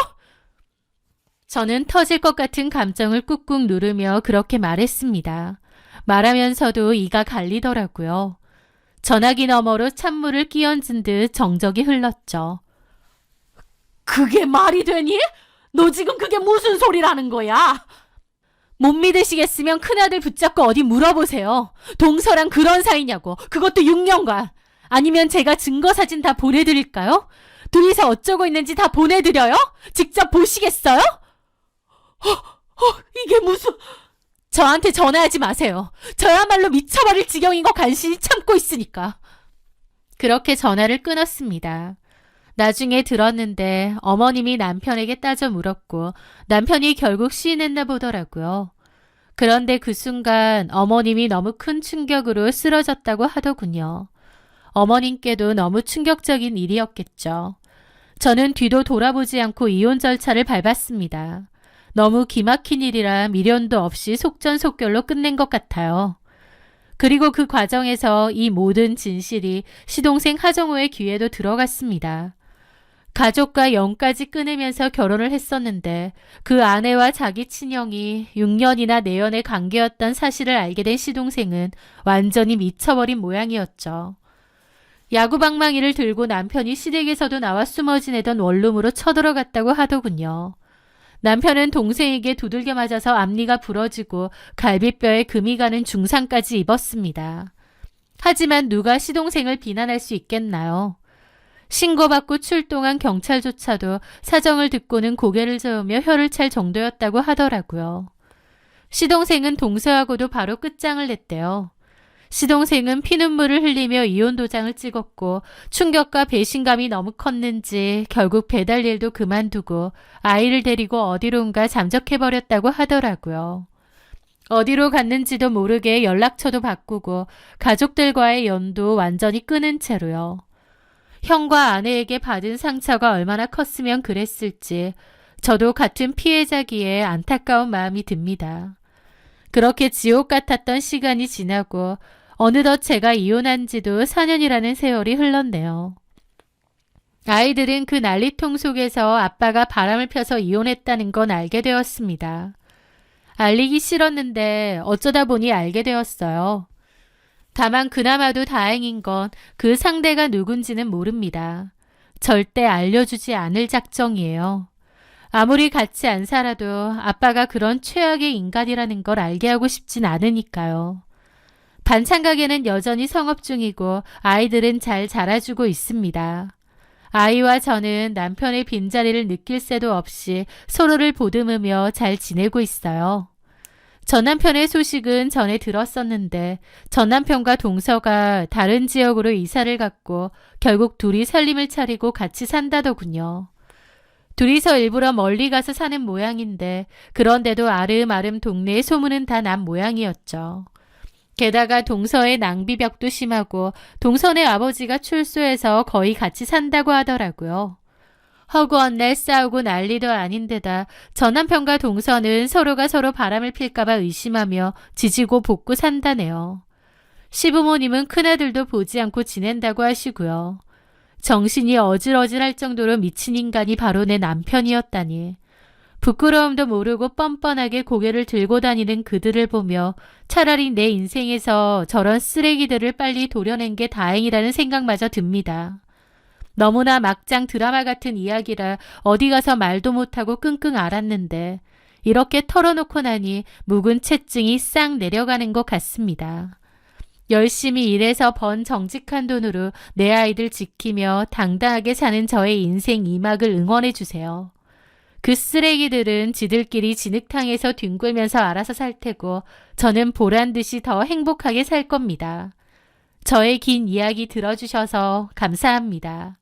저는 터질 것 같은 감정을 꾹꾹 누르며 그렇게 말했습니다. 말하면서도 이가 갈리더라고요. 전화기 너머로 찬물을 끼얹은 듯 정적이 흘렀죠. 그게 말이 되니? 너 지금 그게 무슨 소리라는 거야? 못 믿으시겠으면 큰아들 붙잡고 어디 물어보세요. 동서랑 그런 사이냐고. 그것도 6년간. 아니면 제가 증거 사진 다 보내드릴까요? 둘이서 어쩌고 있는지 다 보내드려요? 직접 보시겠어요? 이게 무슨... 저한테 전화하지 마세요. 저야말로 미쳐버릴 지경인 거 간신히 참고 있으니까. 그렇게 전화를 끊었습니다. 나중에 들었는데 어머님이 남편에게 따져 물었고 남편이 결국 시인했나 보더라고요. 그런데 그 순간 어머님이 너무 큰 충격으로 쓰러졌다고 하더군요. 어머님께도 너무 충격적인 일이었겠죠. 저는 뒤도 돌아보지 않고 이혼 절차를 밟았습니다. 너무 기막힌 일이라 미련도 없이 속전속결로 끝낸 것 같아요. 그리고 그 과정에서 이 모든 진실이 시동생 하정우의 귀에도 들어갔습니다. 가족과 영까지 끊으면서 결혼을 했었는데 그 아내와 자기 친형이 6년이나 내연의 관계였던 사실을 알게 된 시동생은 완전히 미쳐버린 모양이었죠. 야구방망이를 들고 남편이 시댁에서도 나와 숨어 지내던 원룸으로 쳐들어갔다고 하더군요. 남편은 동생에게 두들겨 맞아서 앞니가 부러지고 갈비뼈에 금이 가는 중상까지 입었습니다. 하지만 누가 시동생을 비난할 수 있겠나요? 신고받고 출동한 경찰조차도 사정을 듣고는 고개를 저으며 혀를 찰 정도였다고 하더라고요. 시동생은 동서하고도 바로 끝장을 냈대요. 시동생은 피눈물을 흘리며 이혼 도장을 찍었고 충격과 배신감이 너무 컸는지 결국 배달 일도 그만두고 아이를 데리고 어디론가 잠적해버렸다고 하더라고요. 어디로 갔는지도 모르게 연락처도 바꾸고 가족들과의 연도 완전히 끊은 채로요. 형과 아내에게 받은 상처가 얼마나 컸으면 그랬을지 저도 같은 피해자기에 안타까운 마음이 듭니다. 그렇게 지옥 같았던 시간이 지나고 어느덧 제가 이혼한 지도 4년이라는 세월이 흘렀네요. 아이들은 그 난리통 속에서 아빠가 바람을 펴서 이혼했다는 건 알게 되었습니다. 알리기 싫었는데 어쩌다 보니 알게 되었어요. 다만 그나마도 다행인 건 그 상대가 누군지는 모릅니다. 절대 알려주지 않을 작정이에요. 아무리 같이 안 살아도 아빠가 그런 최악의 인간이라는 걸 알게 하고 싶진 않으니까요. 반찬 가게는 여전히 성업 중이고 아이들은 잘 자라주고 있습니다. 아이와 저는 남편의 빈자리를 느낄 새도 없이 서로를 보듬으며 잘 지내고 있어요. 전 남편의 소식은 전에 들었었는데 전 남편과 동서가 다른 지역으로 이사를 갔고 결국 둘이 살림을 차리고 같이 산다더군요. 둘이서 일부러 멀리 가서 사는 모양인데 그런데도 아름아름 동네의 소문은 다 난 모양이었죠. 게다가 동서의 낭비벽도 심하고 동선의 아버지가 출소해서 거의 같이 산다고 하더라고요. 허구헌날 싸우고 난리도 아닌데다 저 남편과 동서는 서로가 서로 바람을 필까봐 의심하며 지지고 볶고 산다네요. 시부모님은 큰아들도 보지 않고 지낸다고 하시고요. 정신이 어질어질할 정도로 미친 인간이 바로 내 남편이었다니. 부끄러움도 모르고 뻔뻔하게 고개를 들고 다니는 그들을 보며 차라리 내 인생에서 저런 쓰레기들을 빨리 도려낸 게 다행이라는 생각마저 듭니다. 너무나 막장 드라마 같은 이야기라 어디 가서 말도 못하고 끙끙 앓았는데 이렇게 털어놓고 나니 묵은 채증이 싹 내려가는 것 같습니다. 열심히 일해서 번 정직한 돈으로 내 아이들 지키며 당당하게 사는 저의 인생 2막을 응원해 주세요. 그 쓰레기들은 지들끼리 진흙탕에서 뒹굴면서 알아서 살 테고 저는 보란듯이 더 행복하게 살 겁니다. 저의 긴 이야기 들어주셔서 감사합니다.